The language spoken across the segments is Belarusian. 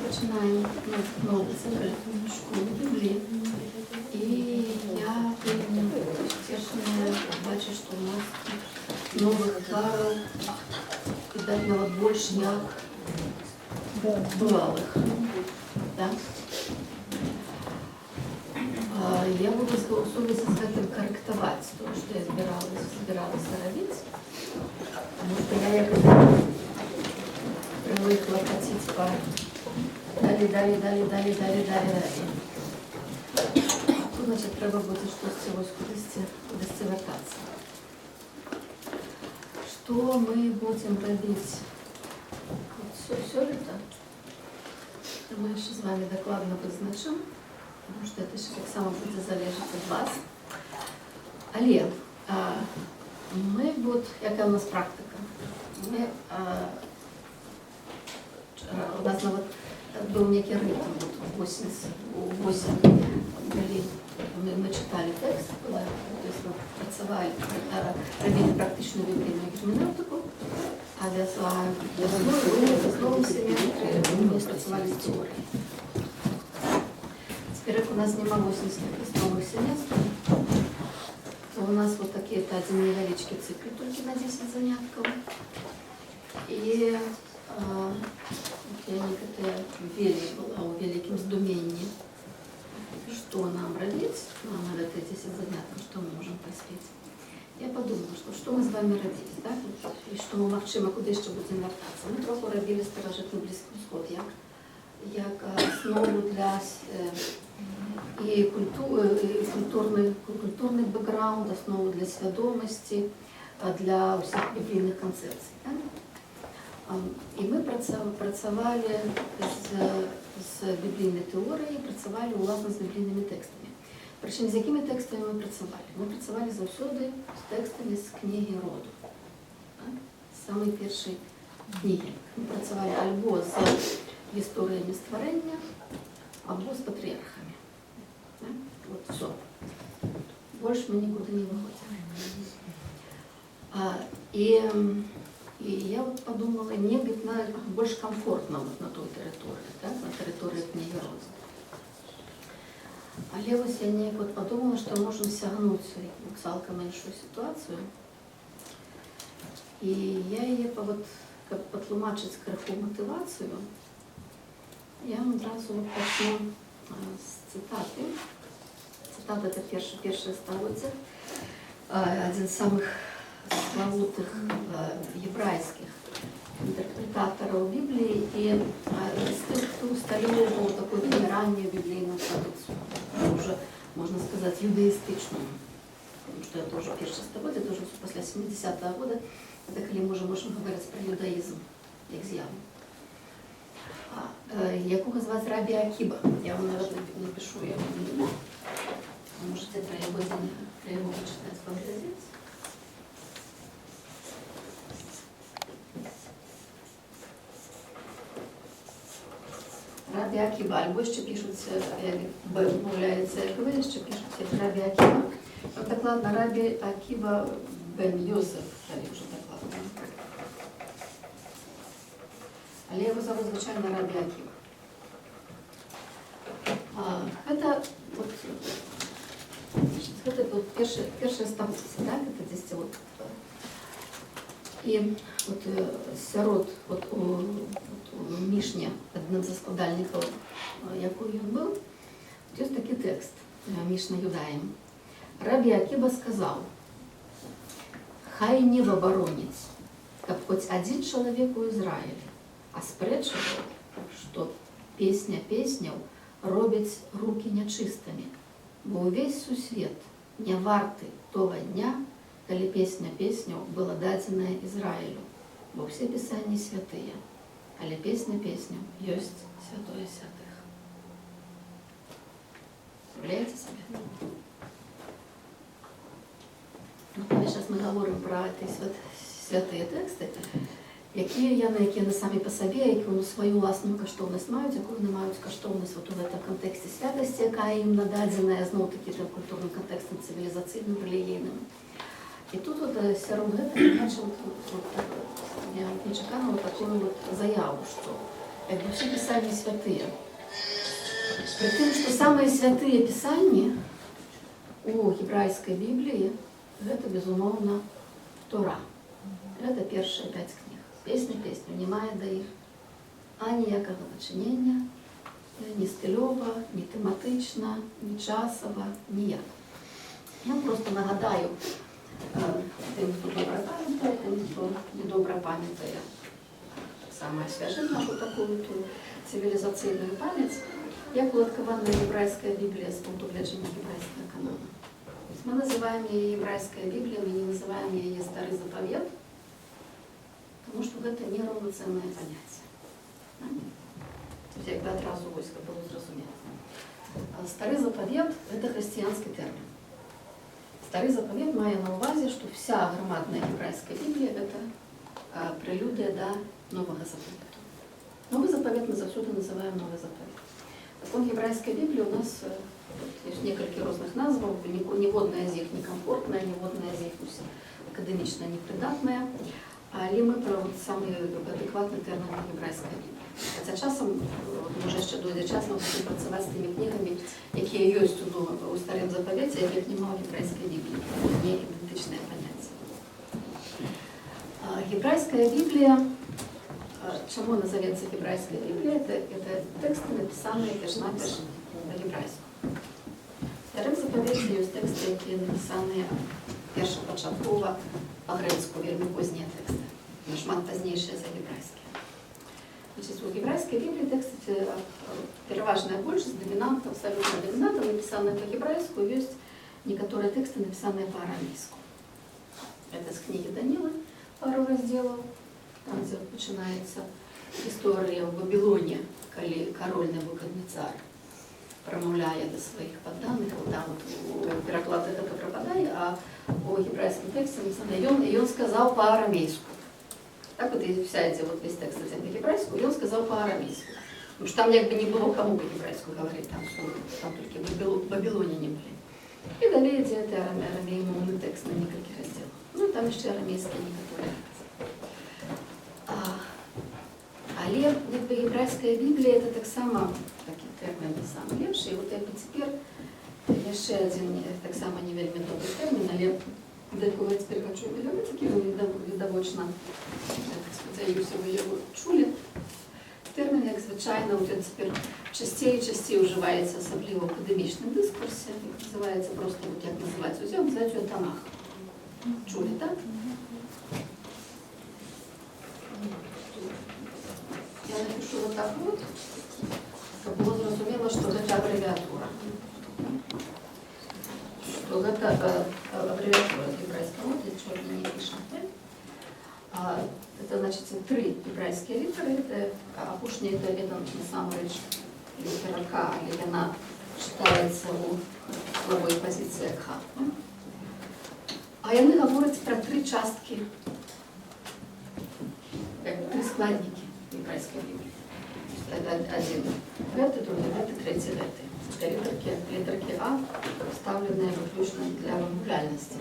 починаємо нову школу Біблії. І я тішена бачу, що у нас нових правил навіть більше, як бувалих. Да? Я буду в совести с этим корректовать то, что я собиралась робить, потому что я привыкла хотеть по далі. Тут, значить, треба буде щось кудись вертатися. Что мы будем робить все лето? Мы еще с вами докладно вызначим, потому что это ще так само буде залежати від вас. Але ми будемо, яка у нас практика? У нас был некий ритм, вот 8 мы читали текст, то есть мы працевали, робили практичную библейную герменевтику, а в основном семестре мы працевали с теорией. Теперь, как у нас нема 80 основных семестров, то у нас вот такие-то один невеличкий цикл, только на 10 занятков. И я некоторые была у великим здумении, что нам робить, на эти 10 занятков, что мы можем поспеть. Я подумала, что мы с вами родились, да? И что мы мовчимо, куди ще будемо вертатися. Ми трохи робили старожитний Близький Сход, як основу для і культурний бекграунд, основу для свідомості, для усіх біблійних концепцій. Да? І ми працювали з біблійною теорією, працювали, власне, з біблійними текстами. Причому з якими текстами ми працювали? Ми працювали завжди з текстами з книги роду. З самої першої книги. Ми працювали або з історіями створення, або з патріархами. Вот все. Больше мы никуда не выходим. И я вот подумала, мне больше комфортно вот на той территории, да, на территории книги роду. Але ось я вот подумала, что можем сягнуть в цілком іншу ситуацію. І я її как потлумачить криху мотивацію. Я вам одразу почну з цитати. Цитата – это перший століття. Один з самих славутых єврейських интерпретаторов Библии и из тех, кто усталевывал такую раннюю библейную традицию, уже, можно сказать, юдаистичную, потому что это уже первое століття, это уже после 70-го года, это когда мы уже можем говорить про юдаизм, як з'яву. Якого звати Рабі Акіба. Я вам, наверное, напишу, я вам можете про его почитать, поглядеть. Рабі Акіба, або ще пишуться, мовляється, як ви, ще пишуться як Рабі Акіба. Докладно Рабі Акіба бен Йосеф, вже докладно. Але його зовут, звичайно, Рабі Акіба. Это вот первое століття, да, это здесь вот. И вот сирот, вот у Мишні, одним з складальників, який він був, є такий текст Мишна Юдаїм. Рабі Акіба сказав: «Хай небо боронить, как хоть один человек у Израиля, а спречував, что песня песню робить руки нечистыми, бо увесь сусвет не варты того дня, коли песня песню была дадена Израилю, бо все писания святые, але песня песню есть святое святых». Представляете себе? Сейчас мы говорим про эти святые тексты, які не самі по собі, які вони свою власну коштовність мають, яку вони мають коштовність в цьому контексті святості, яка їм нададена, знову-таки, культурним контекстом цивілізаційним, релігійним. І тут Серон Гетер бачив нечекано таку заяву, що как бы все Писания святые. При том, что самые святые Писания у гебрайской Библии это, безумовно, Тора. Это первые 5 книг. Песня, немає до їх, а ніякого начинення, ні стильова, ні тематична, ні часова, ніяк. Я просто нагадаю тим, хто добре пам'ятає, тим, хто недобре пам'ятає саме освіжить нашу таку цивілізаційну пам'ять, як уладкована єврейська Біблія з пункту гледження єврейського канону. Мы называем ее еврейская Библия, мы не называем ее Старый Заповед, потому что это неравноценное понятие. Я когда одразу войска было зрозуміло. Старий Заповед – это христианский термин. Старий Заповед має на увазі, що вся громадна єврейська Біблія – это прелюдия до Нового Заповеда. Новый Заповед мы завсюду называем Новый Заповед. Так вот, еврейская Библия у нас есть несколько разных назв, ніводна з їх некомфортна, ніводна з їх академічна непридатна, але ми про самий адекватний термін єврейська Біблія. Хоча часом, може ще дойде час, ми будемо працювати з тими книгами, які є у Старому Заповіті, яких немає в єврейській Біблії, не ідентичне поняття. Єврейська Біблія, чому називається єврейська Біблія? Це тексти, написані перш-наперш по-єврейську. В Старому Заповіті є тексти, які написані першопочатково по-грецьку, вельми пізні тексти, шмат пізніші за єврейські. Значит, в еврейской Библии тексты, переважная большинство, доминанта, абсолютно доминанта, написанные по-еврейску, есть некоторые тексты, написанные по-арамейску. Это с книги Данилы, пару разделов, там, где начинается история в Вавилоне, коли король Навуходоносор промовляє до своих подданных, вот там вот переклад это пропадает, а о еврейском тексте написано, и он сказал по-арамейску. Так вот и вся эти вот весь текст по-єврейську, і він сказав по-арамейську. Тому що там якби не було кому по-єврейську говорити, там тільки в Вавилоні не були. І далі йде арамеймовний текст на нескольких розділах. Ну і там ще арамейські некоторі. Але якби єврейська Біблія, це так само, такі терміни саме ліпші. І от якби тепер є ще один так само не вельми добрий термін, але до якого я тепер хочу говорити, який ви віддавочно, сподіваюся, ви його чули. Термін, як звичайно, він тепер частіше вживається, особливо в академічному дискурсі, називається просто, як називається, взяв, називається його Танах. Чули, так? Я напишу вот так вот, щоб було зрозуміло, що це абревіатура. Что это аббревиатура еврейского, вот черный не пишем. Это значит 3 еврейские литеры, это опушні, это видно насамрэч літера К, или она читається у слової позиції К. А яны говорять про 3 частки, как бы 3 складники еврейской Библии. Это один это, другой это, третий это. Литерки А, вставленные выключно для вымовляльности.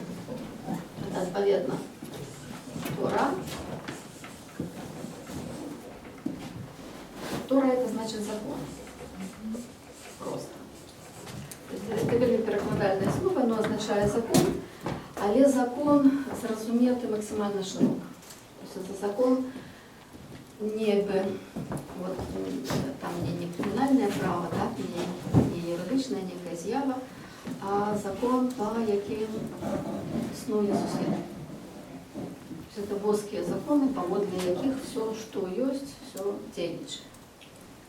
Это отповедно Тора. Тора это значит закон. Просто. Это вельми перекладальное слово, оно означает закон, але закон зрозуміти максимально широко. То есть это закон не вот, там не криминальное право, да, не юридичная некая з'ява, а закон, по яким існує сусід. Это божские законы, поводле яких все, что есть, все действует.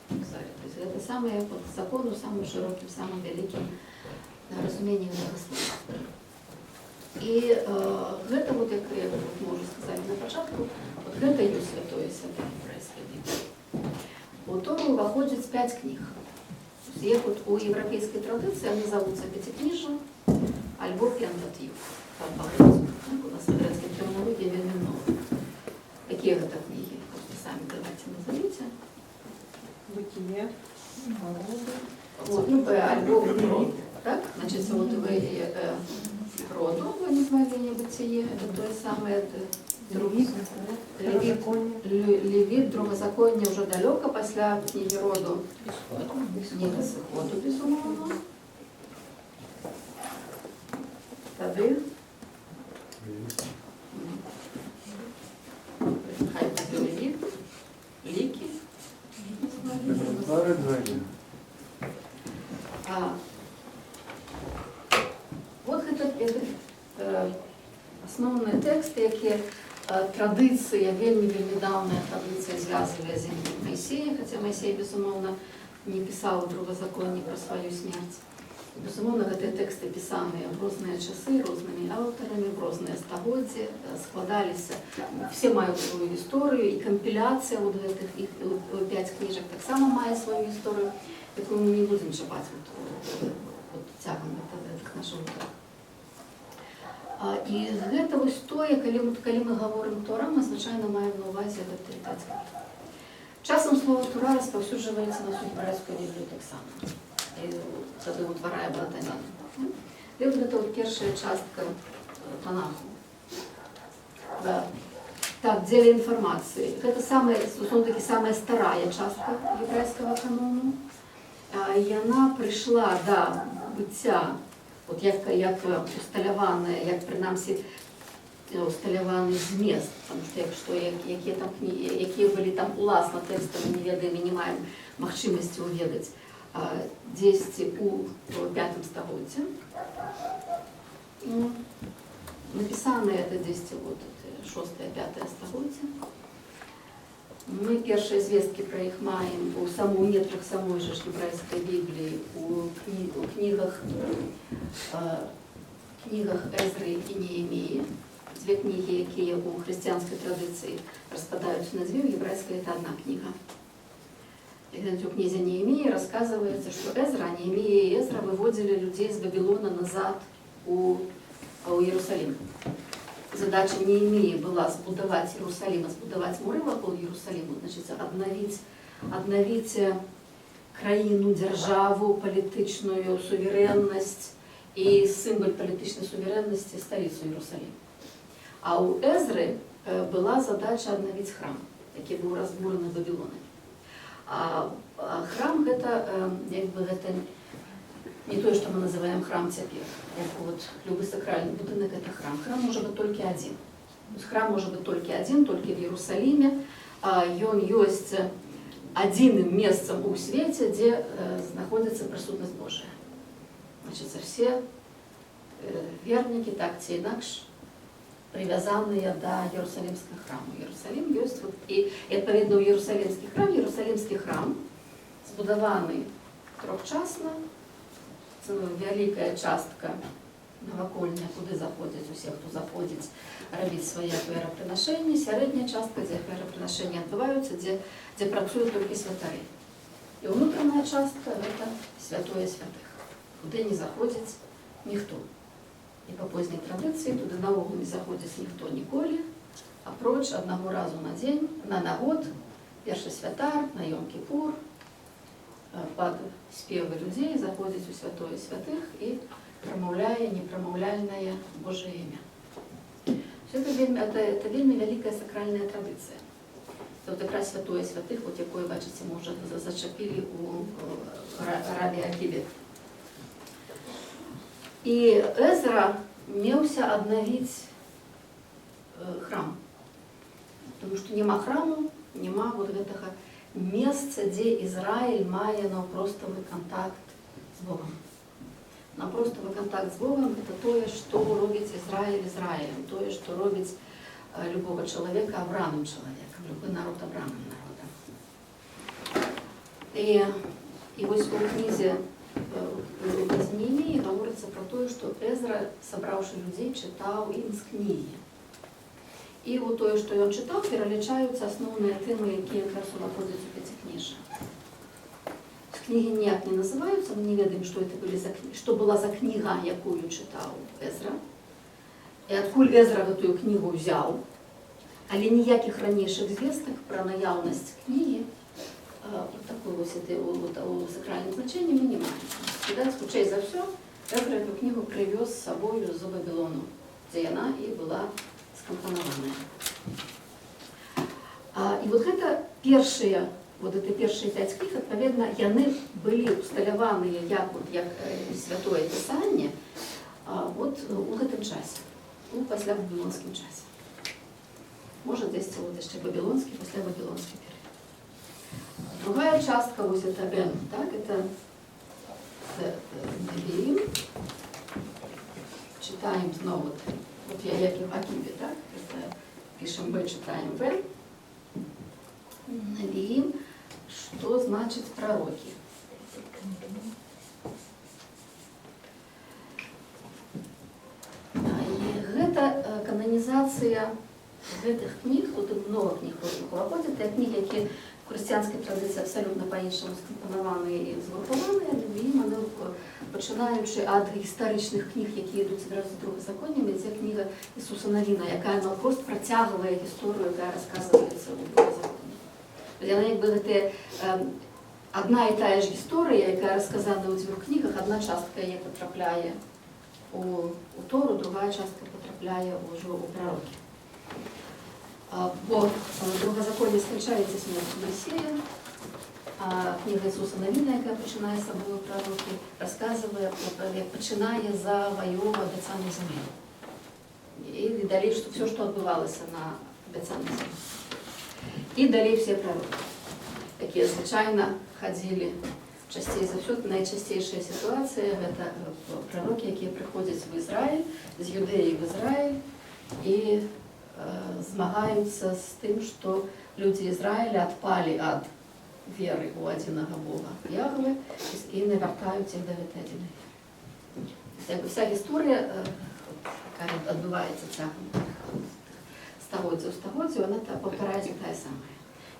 То есть это самый вот, закон, самым широким, самым великим разумением этого слова. И это, вот, как я можу сказать на початку, вот это ее святое еврейской Библии. У Тору выходит 5 книг. Их вот у европейской традиции они зовутся пятикнижием, альбо Пентатьюх. У нас в грецкой терминологии вельми много. Какие это книги? Просто сами давайте назовите. Бытие, Вот, ну, альбо Род. Так? Значит, вот вы Роду, вы назвали Бытие, это то самое, Левит, Левит, другозаконня вже далеко після книги роду. Книга Сиходу, безумовно. Тады. Хай буде Левит. Ліки. Вот гэта основные тексты, які традиція, вельмі давняя традиція зв'язує з Моисея, хоча Моисей, безумовно, не писав другозаконні про свою смерть. Безумовно, гэтыя тэксты пісаныя в розныя часы, рознымі аўтарамі, в розныя стагоддзі, складаліся, все маюць свою гісторыю, і кампіляцыя вот гэтых іх 5 кніжак таксама мае сваю гісторыю, якую мы не будзем чапаць цягам нашого уроку. І гэта вось тое, калі мы гаворым Тора, мы звычайна маем на ўвазе гэтыя 5 кніг. Часам слова Тора распаўсюджваецца на всю гебрайскую Біблію таксама. І тады утварае братаніну. І вот гэта вот першая частка Танаху. Так, дзеля інфармацыі. Гэта такі самая старая частка гебрайскага канону. Яна прыйшла да быцця, от як усталяваная, як прынамсі усталяваны змест, потому што якія былі там уласна тэкставы, не ведаем і не маем магчымасці ўведаць дзесьці у 5 стагоддзі. Напісаныя это дзесьці 6-5 стагоддзі. Мы першыя звесткі пра іх маем у нетрах самой жа гебрайскай Бібліі, у кнігах Эзры і Нееміі. Дзве кнігі, якія у хрысціянскай традыцыі распадаюцца на дзве, у гебрайскай это одна кніга. У кнізе Нееміі рассказывается, что Неемия и Эзра выводили людей из Вавилона назад у Иерусалим. Задача Неемии была збудовать Иерусалим, збудовать муры вокруг Иерусалима, значит, обновить краину, державу, политичную суверенность и символ политичной суверенности столицу Иерусалим. А у Эзры была задача обновить храм, який был разбурен Вавилоном. А храм это не то, что мы называем храм теперь. Вот любой сакральный будинок это храм. Храм может быть только один. То есть храм может быть только один, только в Иерусалиме. Он есть одним местом у свете, где находится присутность Божия. Значит, все верники так ці інакш привязанные до Иерусалимского храма. Иерусалим есть, и отповедно Иерусалимский храм збудований трьохчасно, це велика частка навакольня, куди заходять усі, хто заходить, робити своє жертвоприношення, середня частка, де жертвоприношення відбуваються, де працюють тільки святари. І внутрішня частка – це святое святих, куди не заходить ніхто. І по поздній традиції туди наогул не заходить ніхто ніколи, а проч одного разу на день, на год, перший святар, на Йом-Кіпур, під співи людей заходить у святое святих і промовляє непромовляльне Боже ім'я. Це вельми велика сакральна традиція. Це от якраз святое святих, от якої, бачите, ми вже зачепили у Рабі Аківі. І Езра меўся обновить храм. Тому що нема храму, нема вот гэтага месца, дзе Ізраїль мае наўпроставы контакт з Богом. Наўпроставы контакт з Богом – это тое, што робіць Ізраїль Ізраїлем, тое, што робіць любого чалавека абраным чалавекам, любы народ абраным народам. І вось у кнізе Нееміі гаворыцца пра тое, што Эзра, сабраўшы людзей, чытаў ім з кнігі. І вот тое, што ён чытаў, пералічаюцца асноўныя тэмы, якія якраз уваходзяць у пяцікніжжа. Кнігі ніяк не называюцца, мы не ведаем, што была за кніга, якую чытаў Эзра, і адкуль Эзра гэтую кнігу ўзяў, але ніякіх ранейшых звестак пра наяўнасць кнігі такое сакральное значение мы не маем. Відаць, хутчэй за все, Эзра эту книгу привез с собой з Вавилону, где она и была скомпонованная. першыя, вот эти першыя 5 кніг, адпаведна, яны былі усталяваныя як святое пісанне вот у гэтым часе, пасля вавілонскім часе. Можа, десь вот яшчэ вавілонскі, пасля вавілонскі перыяд. Другая частка, вот это Н, так, это Невиим. Читаем снова, вот я як в Акиве, так, это пишем Б, читаем В. Невиим, что значит пророки? И это канонизация гэтых кніг, тут много кніг уваходить, это кніги, які в християнской традиции абсолютно по-іншому скомпоновані і згруповані, Невиим, вони починаючи від історичних книг, які йдуть одразу з Другозаконнями, це книга Ісуса Навіна, яка просто протягує історію, яка розказується у Другозаконні. Вона якби одна і та ж історія, яка розказана у двох книгах, одна частка її потрапляє у Тору, друга частка потрапляє уже у пророки. Бо Другозаконня скінчається смертю Мойсея, а книга Ісуса Навіна, яка починає з собою пророки, розказує, як починає завоювати обіцяну землю. І далі все, що відбувалося на обіцяній землі. І далі всі пророки, які, звичайно, ходили частей за все. Найчастіша ситуація – це пророки, які приходять в Ізраїль, з Юдеї в Ізраїль, і змагаються з тим, що люди Ізраїля відпали від віри у одного Бога Яхве і не вертають їх до віддання віри. Вся історія, яка відбувається стагоддя у стагоддю, вона повторяється та сама.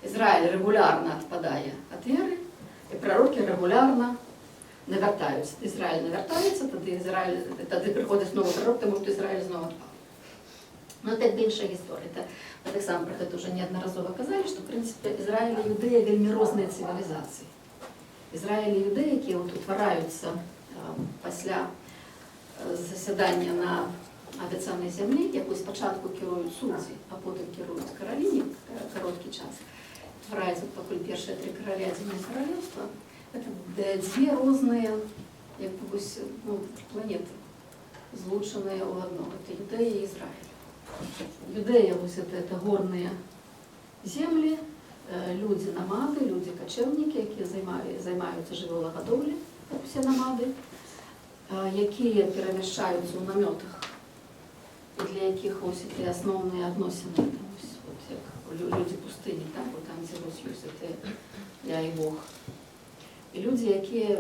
Ізраїль регулярно відпадає від віри, і пророки регулярно не вертаються. Ізраїль не вертається, тоді приходить знову пророк, тому що Ізраїль знову відпав. Ну, це більша історія. Ми так само про це вже неодноразово казали, що, в принципі, Ізраїль і Юдея вельми різні цивілізації. Ізраїль і Юдея, які утвораються після засідання на обіцяній землі, яку спочатку керують судді, а потім керують королі, короткий час, утвораються поки перші 3 короля Одного королівства, це дві різні, як планети, злучені у одного. Це Юдея і Ізраїль. Юдея – это горные земли, люди-намады, люди-кочевники, які займаються живологодовлею, як всі намади, які переміщаються у наметах, і для яких ось ці основні відносини, як люди пустині, так, там, де ось це я і Бог. І люди, які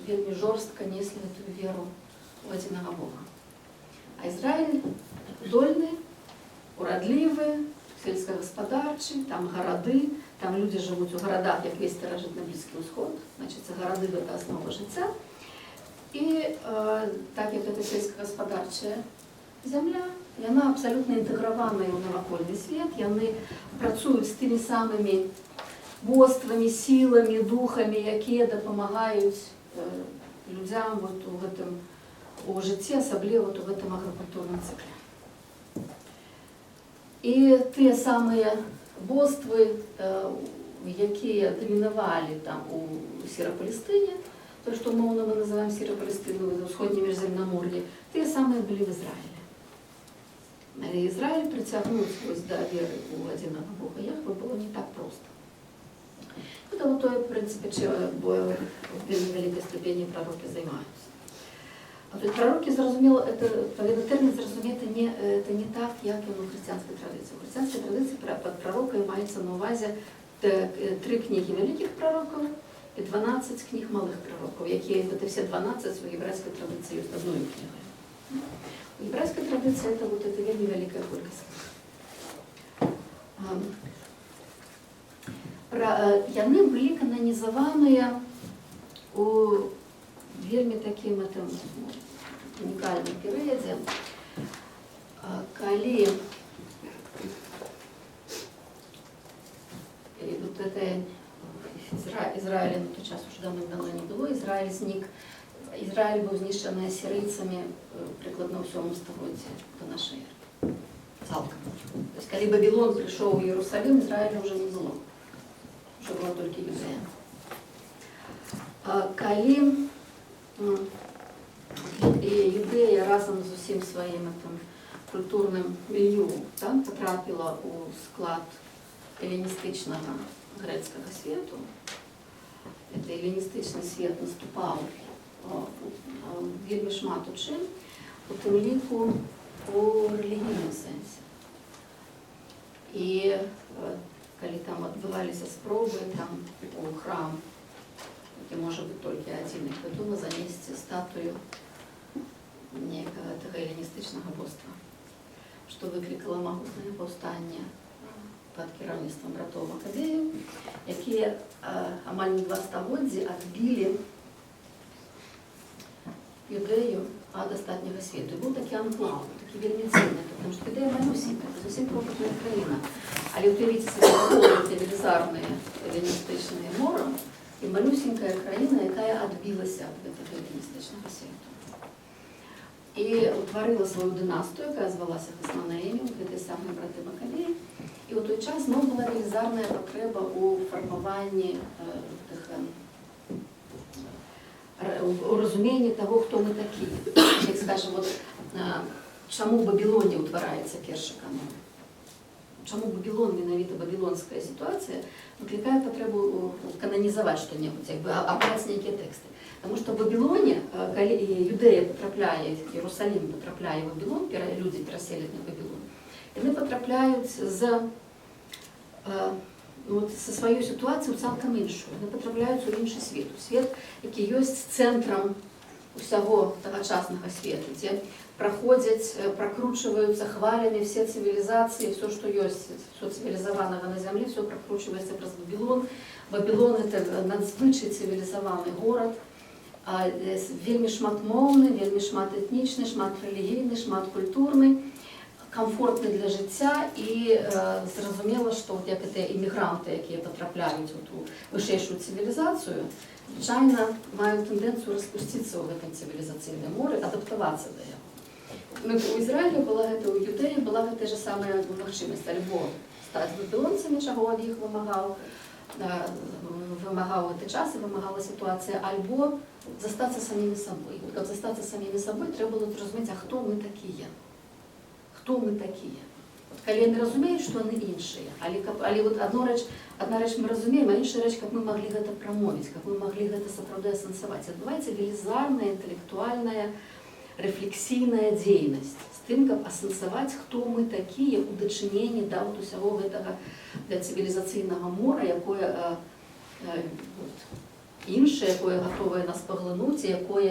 вельми жорстко несли цю віру у одного Бога. А Ізраїль дольний, уродливий, сільськогосподарчий, там городи, там люди живуть у городах, як весь старожитний Близький Сход, значить це городи – це основа життя. І так як це сільськогосподарча земля, вона абсолютно інтегрована у навкольний світ, вони працюють з тими самими боствами, силами, духами, які допомагають людям у житті, особливо в цьому агрокультурному циклі. І ті самі божества, які домінували там у Сіропалестині, то, що мовно ми називаємо Сіропалестину, в Сходньому Міжземномор'ї, ті самі були в Ізраїлі. Ізраїль притягнути до віри у одного Бога Яхве було не так просто. Тому то, в принципі, чим в великій степені пророки займаються. А тут пророки, зрозуміло, термін зрозуміти не так, як і у християнській традиції. У християнській традиції під пророками мається на увазі 3 книги великих пророків і 12 книг малих пророків, які всі 12 у єврейській традиції є одною книгою. У єврейській традиції це вельми велика кількість. Яны были канонизованы у вельми таким уникальным периоде, коли вот это Израиля на тот час уже давно не было, Израиль был знищений асирийцами прикладно в 7 столітті до нашої ери. Цалком. То есть, коли Вавилон пришел в Иерусалим, Израиля уже не было. што была толькі юдэя. Калі юдэя разам з усім сваім культурным мільё потрапіла ў склад эліністычнага грэцкага свету, гэты эліністычны свет наступаў вельмі шмат у чым, у тым ліку у рэлігійным сэнсе. І калі там адбываліся спробы там у храм, які можа быць толькі адзін, як вядома, занесці статую некага гэтага эліністычнага божства, што выклікала магутнае паўстанне пад кіраўніцтвам братоў Макабеяў, якія амаль на 2 стагоддзі адбілі юдэю ад астатняга свету. І быў такі анклаў, такі вельмі ценны, тому што юдэя малюсенькая, це зусім крохотная краіна. Але уявіце сабе такое велізарнае эліністычнае мора і малюсенькая краіна, якая адбілася ад гэтага эліністычнага свету. І утварыла сваю дынастыю, якая звалася Хаснанеямі, гэтыя самыя браты Макабеі. І ў той час зноў была велізарная патрэба ў фармаванні у разуменні таго, хто мы такі. Як скажем, чаму Бабілоне ўтвараецца першы канон? Чаму Бабілон, менавіта бабілонская сітуацыя, выклікае патрэбу кананізаваць што-небудзь, абраць нейкія тэксты. Таму што в Бабілоне, калі юдэя патрапляе, Іерусалім патрапляе в Бабілон, людзі пераселяць на Бабілон, яны патрапляюць са сваёй сітуацыі цалкам іншую. Яны патрапляюць у іншы свет, у свет, які ёсць цэнтрам усяго тагачаснага свету, дзе праходзяць, пракручваюцца хвалямі все цывілізацыі, все, што ёсць, все цывілізаванага на зямлі, все пракручваецца праз Бабілон. Бабілон – гэта надзвычай цывілізаваны горад, вельмі шматмоўны, вельмі шматэтнічны, шматрэлігійны, шматкультурны, комфортны для жыцця, і зразумела, што як гэтыя імігранты, якія патрапляюць у ту вышэйшую цывілізацыю, звычайна маюць тэндэнцыю распусціцца ў гэтым цывілізацыйным моры, адаптавацца да яго. У Ізраілі была гэта, у Юдэі была гэтая ж самая магчымасць, альбо стаць бабілонцамі, чаго ад іх вымагаў гэты час і вымагала сітуацыя, альбо застацца самімі сабой. Каб застацца самімі сабой, трэба было зразумець, а хто мы такія? Хто мы такія? Калі яны разумеюць, што яны іншыя, але адна рэч мы разумеем, а іншая рэч, каб мы маглі гэта прамовіць, каб мы маглі гэта сапраўды асэнсаваць. Адбываецца велізарная інтэлектуальная рэфлексійная дзейнасць з тым, каб асэнсаваць, хто мы такія ў дачыненні да усяго гэтага цывілізацыйнага мора, якое іншае, якое гатовае нас паглынуць, якое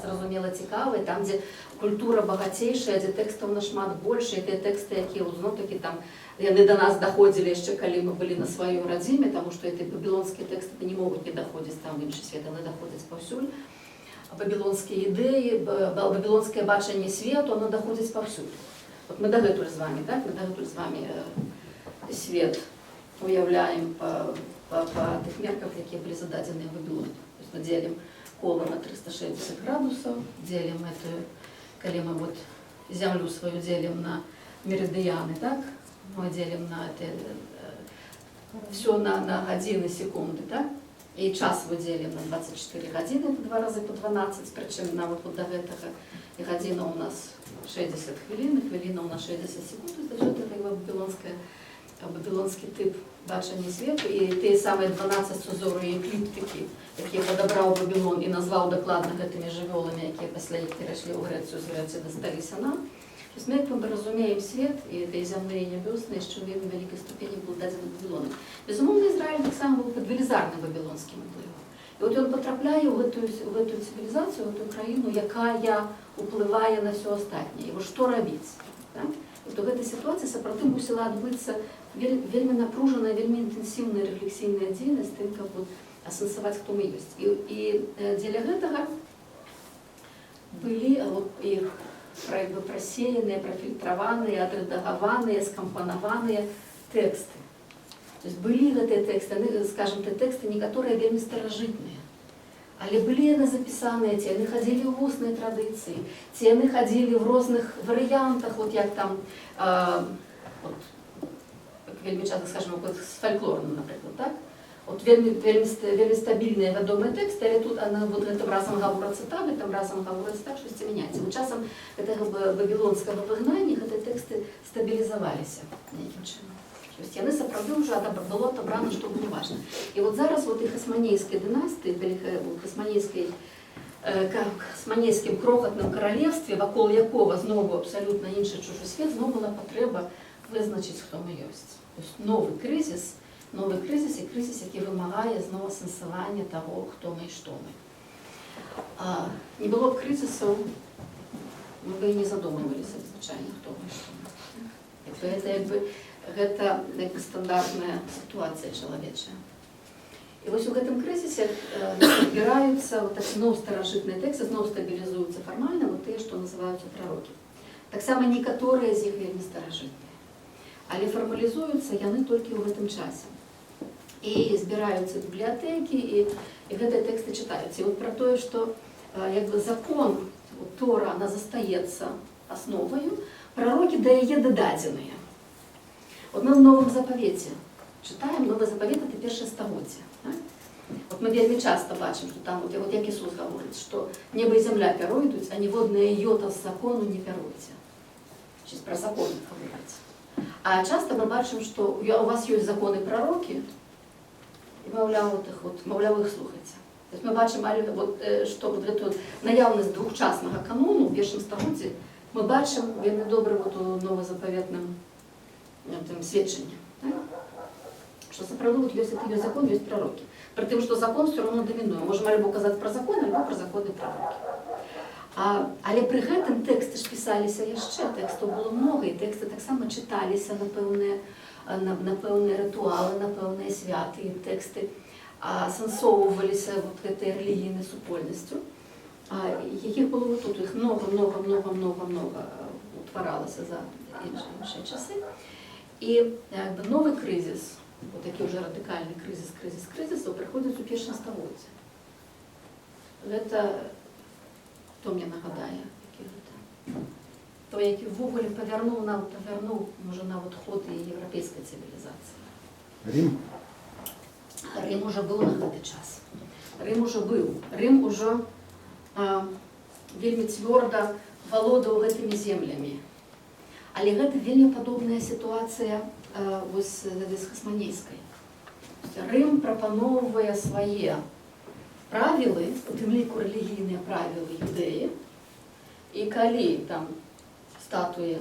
зразумела цікавае, там, дзе культура багацейшая, дзе тэкстаў нашмат больш, і тыя тэксты, якія зноў-такі там яны да нас даходзілі яшчэ, калі мы былі на сваёй радзіме, таму што гэтыя бабілонскія тэксты не могуць не даходзіць там в іншы свет, яны даходзяць паўсюль. Бабілонскія ідэі, бабілонскае бачанне свету, оно даходзіць паўсюль. Мы дагэтуль з вами, так? Мы дагэтуль з вами свет уяўляем па тых мерках, якія былі зададзеныя в Бабілоне. Мы дзелім кола на 360 градусаў, дзелім эту, калі мы зямлю сваю дзелім на меридыяны, так? Мы дзелім на все на гадзіны, секунды, так? І час выдзелім на 24 гадзіны, 2 разы по 12, прычым нават да гэтага і гадзіна ў нас 60 хвілін, хвіліна ў нас 60 секунд, это бабілонскі тып бачання свету, і тыя самыя 12 узору і экліптыкі, якія падабраў Бабілон і назваў дакладна гэтымі жывёламі, якія пасля іх перайшлі ў Грэцыю, з Грэцыі дасталіся нам. Мы разумеем свет, і тыя зямныя і нябёсныя яшчэ ў вельмі вялікай ступені быў дадзены Бабілоном. Безумоўна, Ізраіль таксама быў пад велізарным бабілонскім уплывам. І ён патрапляе ў гэтую цывілізацыю, ў гэтую краіну, якая уплывае на ўсё астатняе. І што рабіць? У гэтай сітуацыі сапраўды мусіла адбыцца вельмі напружаная, вельмі інтэнсіўная рэфлексійная дзейнасць, тым, каб асэнсаваць, хто мы ёсць. І дзеля гэтага былі прасеяныя, прафільтраваныя, адрэдагаваныя, скампанаваныя тэксты. Былі гэтыя тэксты, скажам, тэксты некаторыя вельмі старажытныя. Але былі яны запісаныя, ці яны хадзілі ў вуснай традыцыі, ці яны хадзілі в розных варыянтах, як там, вельмі часта, скажем, з фальклорным, напрыклад, так? От вельмі стабільныя вядомыя тэксты, але тут вот гэтым разам гаворыцца так, гэтым разам гаворыцца так, штосьці мяняецца. Вот часам гэтага вавілонскага выгнання гэтыя тэксты стабілізаваліся нейкім чынам. То есть яны сапраўды ўжо было адабрана, што было важна. І вот зараз вот і хасманейскай дынастыі, хасманейскім крохатным каралевстве, вакол якога знову абсалютна іншы чужы свет, зноў была патрэба вызначыць, хто мы ёсць. То есть новы крызіс і крызіс, які вымагае зноў асэнсавання таго, хто мы і што мы. Не было б крызісаў, мы бы і не задумываліся, звычайна, хто мы і што мы. Гэта стандартная сітуацыя чалавечая. І вось у гэтым крызісе збіраюцца зноў старажытныя тэксты, зноў стабілізуюцца фармальна тыя, што называюцца прарокі. Таксама некаторыя з іх вельмі старажытныя. Але фармалізуюцца яны толькі ў гэтым часе. І збіраюцца бібліятэкі, і гэтыя тэксты чытаюцца. І пра тое, што закон Тора, она застаецца асноваю, прарокі да яе дададзеныя. Вот мы в Новом Заповете читаем, Новый Заповет – это першае стагоддзе. Вот мы вельмі часто бачым, что там, вот як Ісус говорит, что небо и земля пяройдуць, а ніводная йота з закону не пяройдзе. Сейчас про закон говорить. А часто мы бачым, что у вас есть законы пророки, и маўляў іх слухайце. То есть мы бачым, что вот эту наяўнасць двухчаснага канону ў першым стагоддзі мы бачым вельмі добра у новозаповетным сведчанні. Что сапраўды ёсць закон, ёсць пророки. При тым, што закон все равно дамінуе. Можем альбо казаць пра закон, альбо пра законы пророки. Але пры гэтым тэксты ж пісаліся яшчэ, тэкстаў было многа, і тэксты таксама чыталіся на пэўныя рытуалы, на пэўныя святы, і тэксты асэнсоўваліся гэтай рэлігійнай супольнасцю. Якіх было тут, іх много утваралася за іншыя часы. І новы крызіс, такі ўжо радыкальны крызіс прыходзіць у першым стагоддзі. Гэта, хто мне нагадае, які гэта? Той, які ввогуле павярнуў, можа, нават ход і еўрапейскай цывілізацыі. Рим? Рим уже быў на гэты час. Рим уже быў. Рим уже вельмі цвёрда валодаў гэтымі землямі. Але гэта вельмі падобная сітуацыя з хасманейскай. Рым прапаноўвае свае правілы, у тым ліку рэлігійныя правілы юдэі, і калі там статуі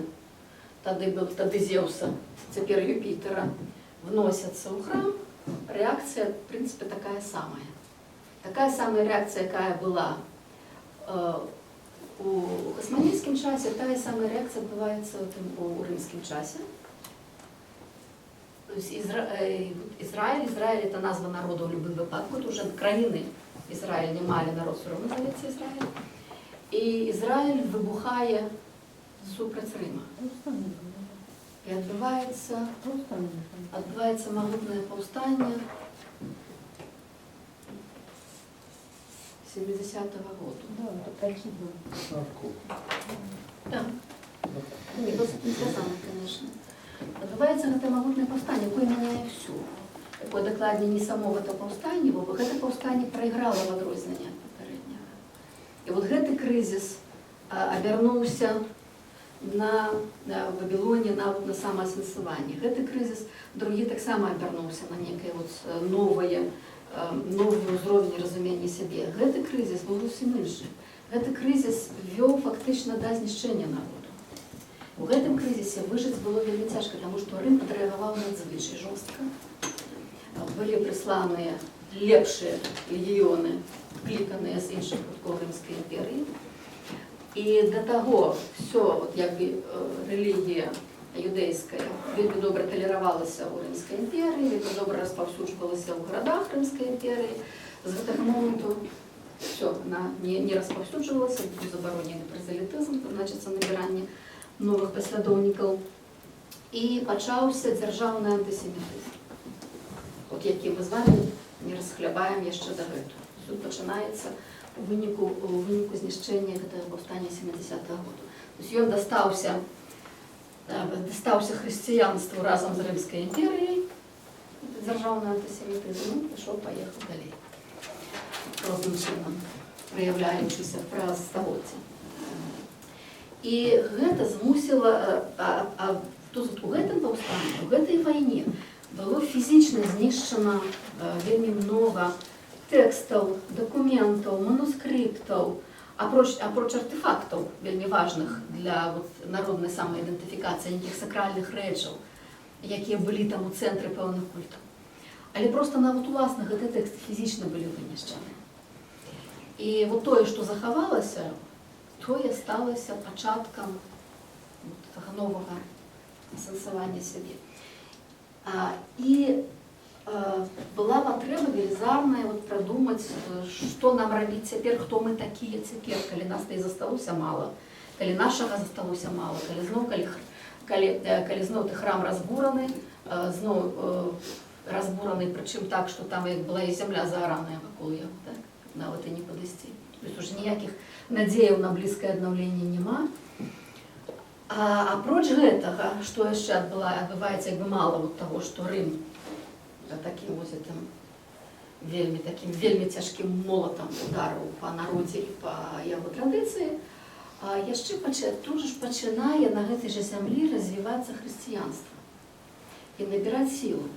тады Зеўса, цяпер Юпітера, вносяцца ў храм, рэакцыя, в прынцыпе, такая самая. Такая самая рэакцыя, якая была у хасманейскім часе, тая самая рэакцыя адбываецца у рымскім часе. Израиль – это назва народа ў любым выпадку. Тут уже краіны Израиль не малі, народ все равно завецца Израиль. І Израиль выбухае супраць Рыма. І адбываецца магутнае паўстанне 70-го года. Да. И досыць несвязана, конечно. Адбываецца гэта магутнае паўстанне, якое мяняе ўсё. Якое дакладней не само гэта паўстанне, бо гэта паўстанне прайграла в адрозненне ад папярэдняга. І вот гэты крызіс абярнуўся на Вавілоне, нават на самаасэнсаванне. Гэты крызіс другі таксама абярнуўся на некае новы ўзровень разумення сябе. Гэты крызіс быў зусім іншы. Гэты крызіс вёў фактычна да знішчэння народу. У гэтым крызісе выжыць было вельмі цяжка, таму што Рым адрэагаваў надзвычай жорстка. Былі прысланыя лепшыя легіёны, кліканыя з іншых куткоў Рымскай імперыі. І да таго ўсё, рэлігія юдэйская вельмі добра талеравалася ў Рымскай імперыі, вельмі добра распаўсюджвалася ў гарадах Рымскай імперыі. З гэтага моманту ўсё, она не распаўсюджвалася, быў забаронены празелітызм, значыцца набіранне новых паслядоўнікаў, і пачаўся дзяржаўны антысемітызм, які мы з вами не расхлябаем яшчэ дагэтуль. Тут пачынаецца у выніку знішчэння гэтага паўстання 70-го года. Ён дастаўся хрысціянству разам з Рымскай імперыяй, дзяржаўны антысемітызм, ну, пішоў, паехаў далей. Розным чынам праяўляючыся праз стагоддзя. І гэта змусіла, тут у гэтым паўстанні, у гэтай вайне было фізічна знішчана вельмі многа тэкстаў, дакументаў, манускрыптаў, апроч артефактаў, вельмі важных для народнай самаідэнтыфікацыі, нейкіх сакральных рэчаў, якія былі там у цэнтры пэўных культаў. Але проста нават уласна гэтыя тэксты фізічна былі вынішчаны. І вот тое, што захавалася, тое сталася пачаткам новага асэнсавання сябе. І была патрэба велізарная прадумаць, што нам рабіць цяпер, хто мы такія цяпер, калі нас і засталося мала, калі нашага засталося мала, калі зноў храм разбураны, зноў разбураны, прычым так, што там як была і зямля заараная вакол яго, так? Нават і не падысці. То есть уже ніякіх надзеяў на блізкае аднаўленне няма. Апроч гэтага, што яшчэ адбываецца як бы мала таго, што Рым такім вельмі цяжкім молатам ударыў па народзе і па яго традыцыі, яшчэ тут ж пачынае на гэтай жа зямлі развівацца хрысціянства і набіраць сілу.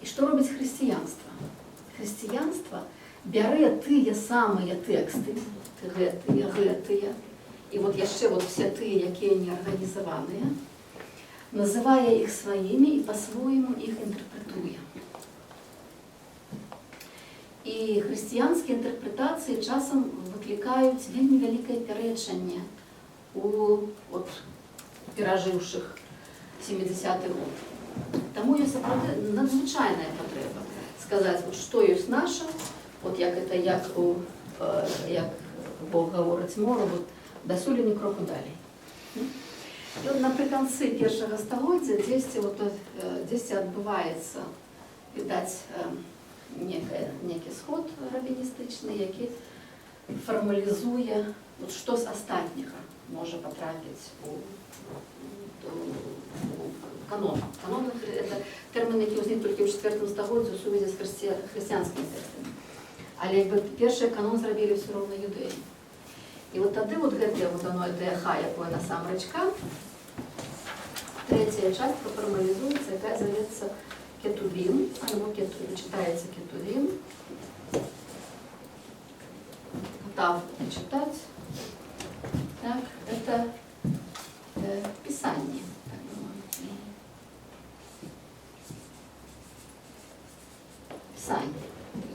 І што робіць хрысціянства? Хрысціянства бярэ тыя самыя тэксты, гэтыя, і яшчэ все тыя, якія не арганізаваныя, называе іх сваімі і па-свойму іх інтэрпрэтуе. І хрысціянскія інтэрпрэтацыі часам выклікаюць вельмі вялікае пярэчанне у перажыўшых 70-х год. Таму ёсць сапраўды надзвычайная патрэба сказаць, што ёсць наша, як Бог гаворыць мору, дасюль ні кроку далей. І напрыканцы першага стагоддзя дзесьці адбываецца, відаць, некі сход рабіністычны, які фармалізуе, што з астатняга можа патрапіць у канон. Канон – это тэрмін, які ўзнік толькі ў 4 стагоддзі ў сувязі з хрысціянскімі тэкстамі. Але першы канон зрабілі ўсё роўна юдэі. І тады гэтае ха, якое насамрэч ка, трэцяя частка фармалізуецца, якая завецца кетувім, або читаецца кетувім. Катав читать. Так, это писание. Писание.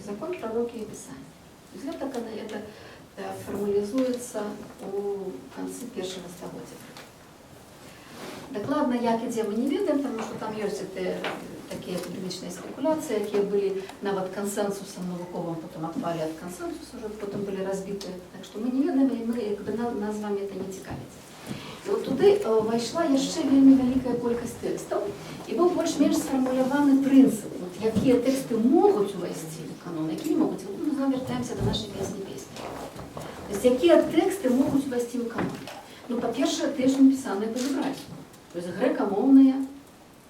Закон, пророки и Писание. То есть это формализуется у конце першого стагоддзя. Дакладна, як ідзе, мы не ведаем, тому што там ёсць такія акадэмічныя спекуляцыі, якія былі нават кансенсусам навуковым, потом адпалі ад кансенсуса, уже потом былі разбіты. Так што мы не ведаем, і нас з вами это не цікавіць. І туды ўвайшла яшчэ вельмі вялікая колькасць тэкстаў, і быў больш-менш сфармуляваны прынцып, якія тэксты могуць увайсці ў канон, якія не могуць. Мы зноў вяртаемся да нашай песні. То есть якія тэксты могуць увайсці ў канон? Ну, па-першае, тыя ж напісаныя па гебрайску. То есть грэкамоўныя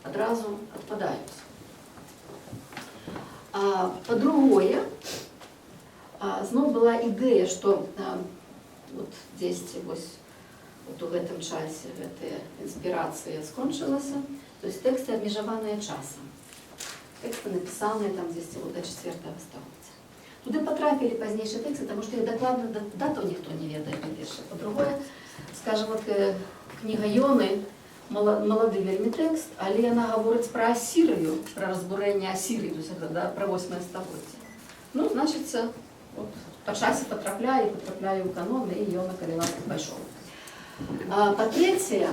адразу адпадаюць. Па-другое, зноў была ідэя, што дзесьці у гэтым часе гэтая інспірацыя скончылася, то есть тэксты абмежаваныя часам. Тэксты напісаныя там дзесьці да 4-го стагоддзя. Туды патрапілі пазнейшыя тэксты, таму што іх дакладна дату ніхто не ведае, па-першае. Па-другое, скажем, кніга Йоны, малады вельмі тэкст, але яна гаворыць пра Асірыю, пра разбурэнне Асірыі, то есть пра 8-е стагоддзе. Ну, значыцца, па часе патрапляе ў канон, і Йона, калі ласка, пайшоў. Па-трэцяе,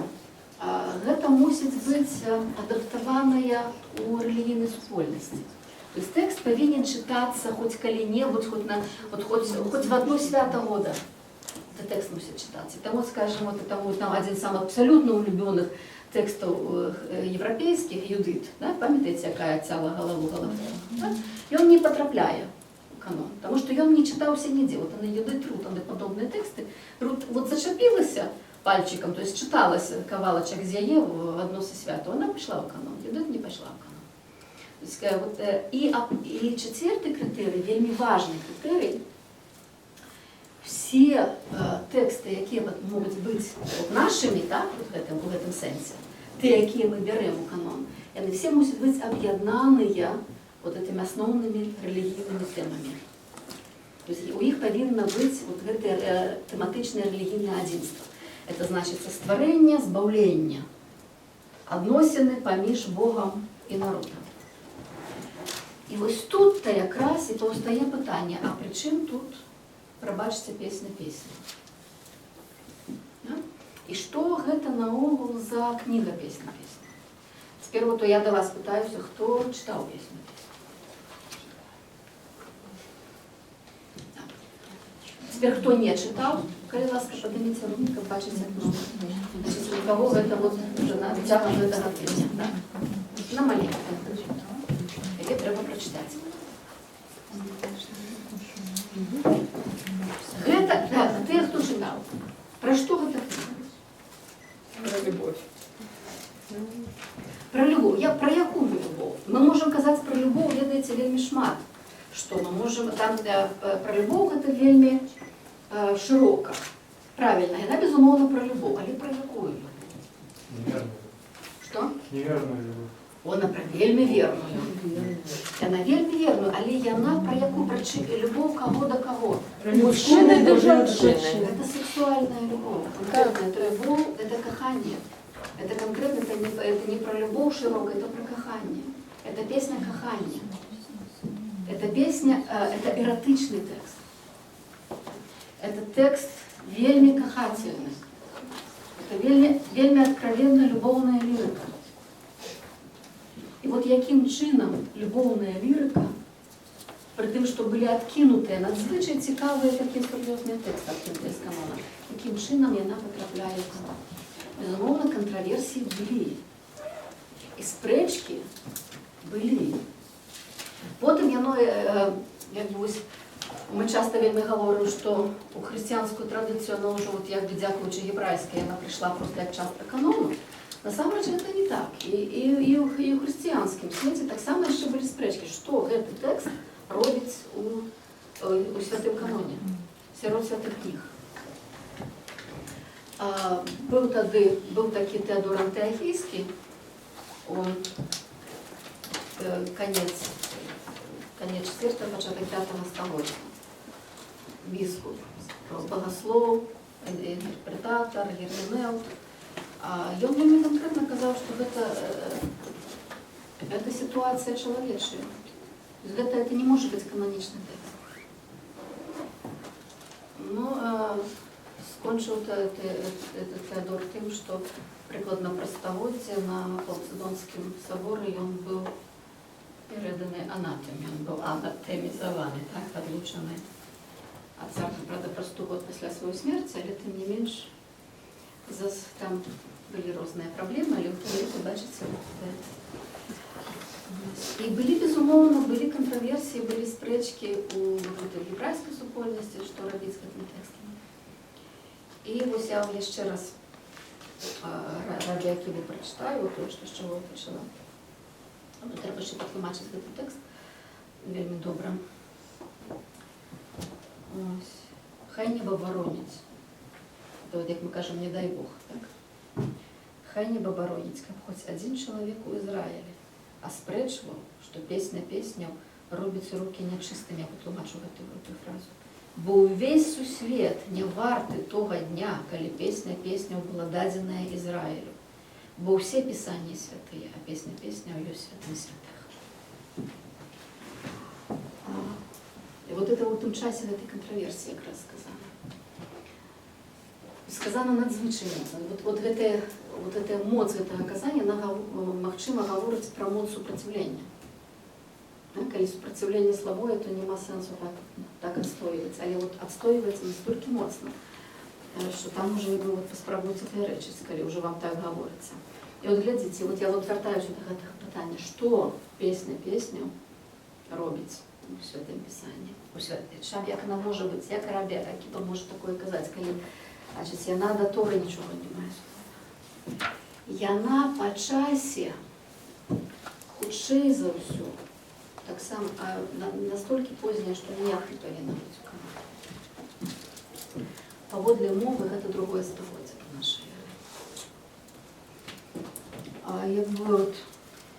гэта мусіць быць адаптаваная ў рэлігійнай супольнасці. То есть тэкст павінен чытацца хоць калі-небудзь, хоць в одно свята года. Тэкст мусіць чытацца. Таму, скажем, там адзін з самых абсалютна улюбёных тэкстаў еўрапейскіх, Юдыт, памятаеце, якая цяла галаву галаву? Ён не патрапляе ў канон, таму што ён не чытаўся нідзе. На Юдыт, Рут, падобныя тэксты. Рут зачапілася пальчиком, то есть читалась кавалочек з яе в одно со свято, она пішла в канон, Юдит не пішла в канон. І четвертий критерій, вельми важний критерій. Всі тексти, які можуть бути нашими, так, в этом сенсі, ті, які ми беремо у канон, вони всі мусять бути об'єднані вот этими основними релігійними темами. Тобто у них повинно бути вот это тематичне релігійне единство. Це значить створення, збавлення, відносини поміж Богом і народом. І ось тут-то якраз і постає питання, а при чим тут, пробачте, пісня? Да? І що це наогул за книга пісня? Тепер то я до вас питаюся, хто читав пісню? Теперь, кто не читал, коли ласка, поднимите руки, как бачите, значит, у кого это вот уже натягнуто до напрямки, да? На маленьку. Яке треба прочитати. Гэта, да, ти хто читав? Про що гэта? Про любовь. Про любов. Про яку любов? Ми можемо казати про любов, ведаєте, вельми шмат. Що ми можемо, там про любов це вельми широка. Правильно, вона безумовно про любов, але про яку любов? Неверную. Що? Неверную любовь. Вона про вельми вірну. Вона вельми вірну, але вона про яку? Про любов кого до кого? Мужчины до женщины. Это сексуальная любовь. Конкретно это любовь, это кохание. Это конкретно, это не про любовь широкую, это про кохание. Это песня кохания. Это песня, это эротичный текст. Это текст вельми кохательный. Это вельми откровенно любовная лирика. І от яким чином любовна лірика, при тим, що були відкинуті надзвичай цікаві такі серйозні тексти відкинуті з канону, яким чином вона потрапляє в канон. Безумовно, контроверсії були. І сперечки були. Потім ми часто вельми говоримо, що у християнську традицію, вона вже, якби дякуючи єврейській, вона прийшла просто як часто канону. Насамрэч это не так. І у християнскім світі так само ще були сперечки, що цей текст робить у святим каноні, серед святих книг. Був такий Теодор Антиохійський, конець 4, початок 5 століття. Біскуп, богослов, інтерпретатор, герменевт. Ён вельми конкретно казав, что это ситуация человечая. Это не может быть каноничный текст. Ну, скончил этот Теодор тем, что прикладно простоводье на Халцедонском соборе он был переданный анатемі, он был анатемизованный, так, отлученный от церкви, правда, просто год после своей смерти, але тем не меньше там были разные проблемы, але вы бачите, и были, безумовно, были контроверсии, были спречки у єврейської супольності, що робити з цим текстом. І ось я вам ще раз раді, який ви прочитаю, то, що ви почала. Треба ще потлумачити цей текст вельми добре. Ось. Хай небо воронить. То, як ми кажемо, не дай Бог, так? Хай небо боронить, як хоч один чоловік у Ізраїлі, а сперечував, що пісня пісню робить руки нечистими, я потлумачу эту фразу. Бо увесь сусвет не варти того дня, коли пісня пісню була дадена Ізраїлю. Бо всі писання святые, а пісня пісня у святих святих. І вот это в том часі, в этой контроверсії якраз сказано. Сказано надзвичайно. Вот эта моц этого казання, магчыма говорить про моц супротивлення. Коли супротивлення слабое, то нема сенсу так відстоюватися. Але от відстоюватися настільки моцно, що там уже ви спробуйте перечити, коли вже вам так говориться. І от глядите, от я вертаюся до цього питання, що пісня пісню робить у Святому Писанні? Як вона може бути, як рабі Акіпа може таке казати, коли значить, яна до Тори нічого не має. Яна по часі худше хутчэй за ўсё, таксама настолькі позняе, што ніяк не павінна быць у Канадзе. Паводле мовы гэта другое стагоддзе па нашай эры. Якби от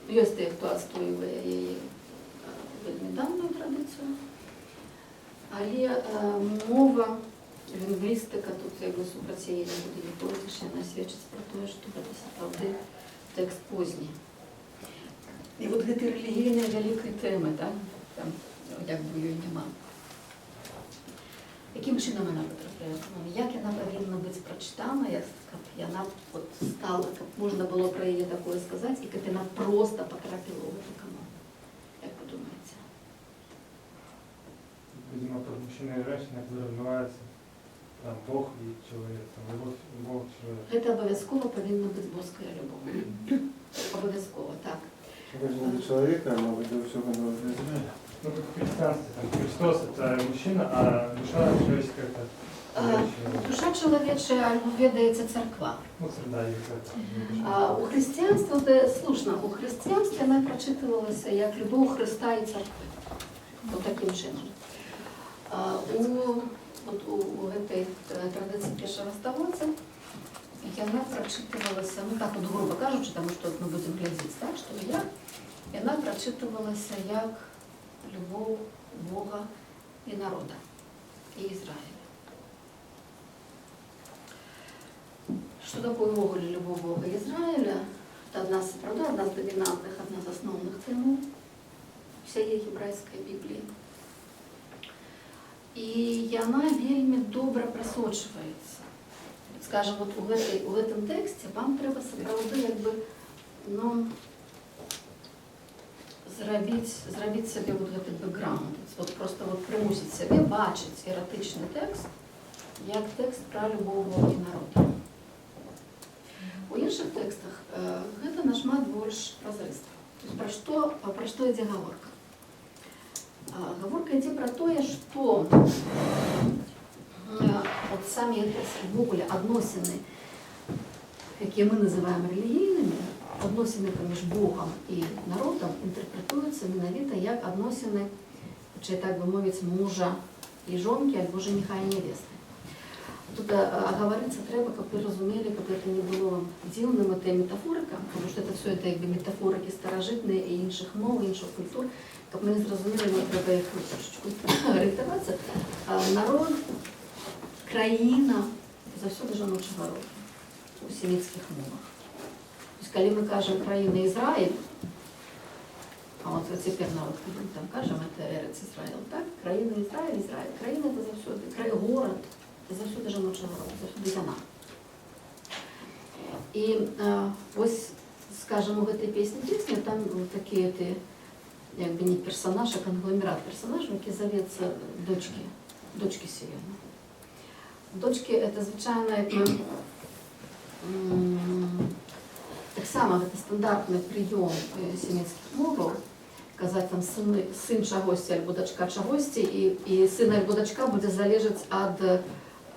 ёсць тыя, хто адстойвае яе вельмі даўнюю традыцыю, але мова, лінгвістыка тут якби супраць яе не будзе не пойдзеш, яна сведчыць пра тое, што гэта сапраўды тэкст позні. І вот гэтай рэлігійнай вялікай тэмы, так, там як бы ёй няма. Якім чынам яна патрапляе? Як яна павінна быць прачытана, каб яна от стала, каб можна было пра яе такое сказаць, і каб яна проста патрапіла ў гэту канон? Як вы думаеце? Видимо, под мужчина и женщина подразумевается там Бог и человек, там любовь, Бог, человек. Гэта абавязкова павінна быць боская любоў. Абавязкова, так. Важно для человека, а может для всего для Израиля. Ну, как в христианстве, там Христос это мужчина, а душа человеческая это женщина. Душа чалавечая, альбо ведаецца царква. Ну, среда есть это. У хрысціянстве, слушна, у хрысціянстве яна прачытывалася як любоў Хрыста і царквы. Вот таким чынам. У гэтай традыцыі першага стагоддзя яна прачытывалася, ну так вот грубо кажучы, таму што мы будзем глядзець, так, што яна прачытывалася як любоў Бога і народа, і Ізраіля. Што такое ўвогуле любоў Бога і Ізраіля? Это адна з дамінантных, адна з асноўных тэмаў усяе гебрайскай Бібліі. І яна вельмі добра прасочваецца. Скажем, вот у гэтым тэксце вам трэба сапраўды як бы, ну, зрабіць сабе вот гэты бэкграунд, вот просто вот прымусіць сабе бачыць эратычны тэкст як тэкст пра любоў Бога і народа. У іншых тэкстах гэта нашмат больш празрыста. Пра што ідзе гаворка? Гаворка ідзе пра тое, што вот самі ввогуле адносіны, якія мы называем рэлігійнымі, адносіны паміж Богам і народам інтэрпрэтуюцца менавіта як адносіны, так бы мовіць, мужа і жонкі, альбо жаніха і нявесты. Тут гаварыцца трэба, каб вы разумелі, каб гэта не было дзіўным, это метафорыка, потому что это все это як бы метафорыкі старажытныя і іншых моў, іншых культур, каб мы не зразумелі, не трэба іх трошечку арыентавацца. Народ, краіна заўсёды жаночага роду у семіцкіх мовах. То есть, калі мы кажам краіна Ізраіль, а вот цяпер нават калі мы там кажам, это Эрец Ізраіль, так? Краіна Ізраіль, Ізраіль. Краіна это заўсёды, горад, это заўсёды жаночага роду, заўсёды яна. І вось, скажем, у гэтай песні там такія як бы не персонаж, а конгломерат персонажаў, які завецца дочкі Сіёна. Дочкі это звычайна як мы таксама гэта стандартны прыём семіцкіх моваў, казаць там сын чагосьці альбо дачка чагосьці, і сын альбо дачка будзе залежаць ад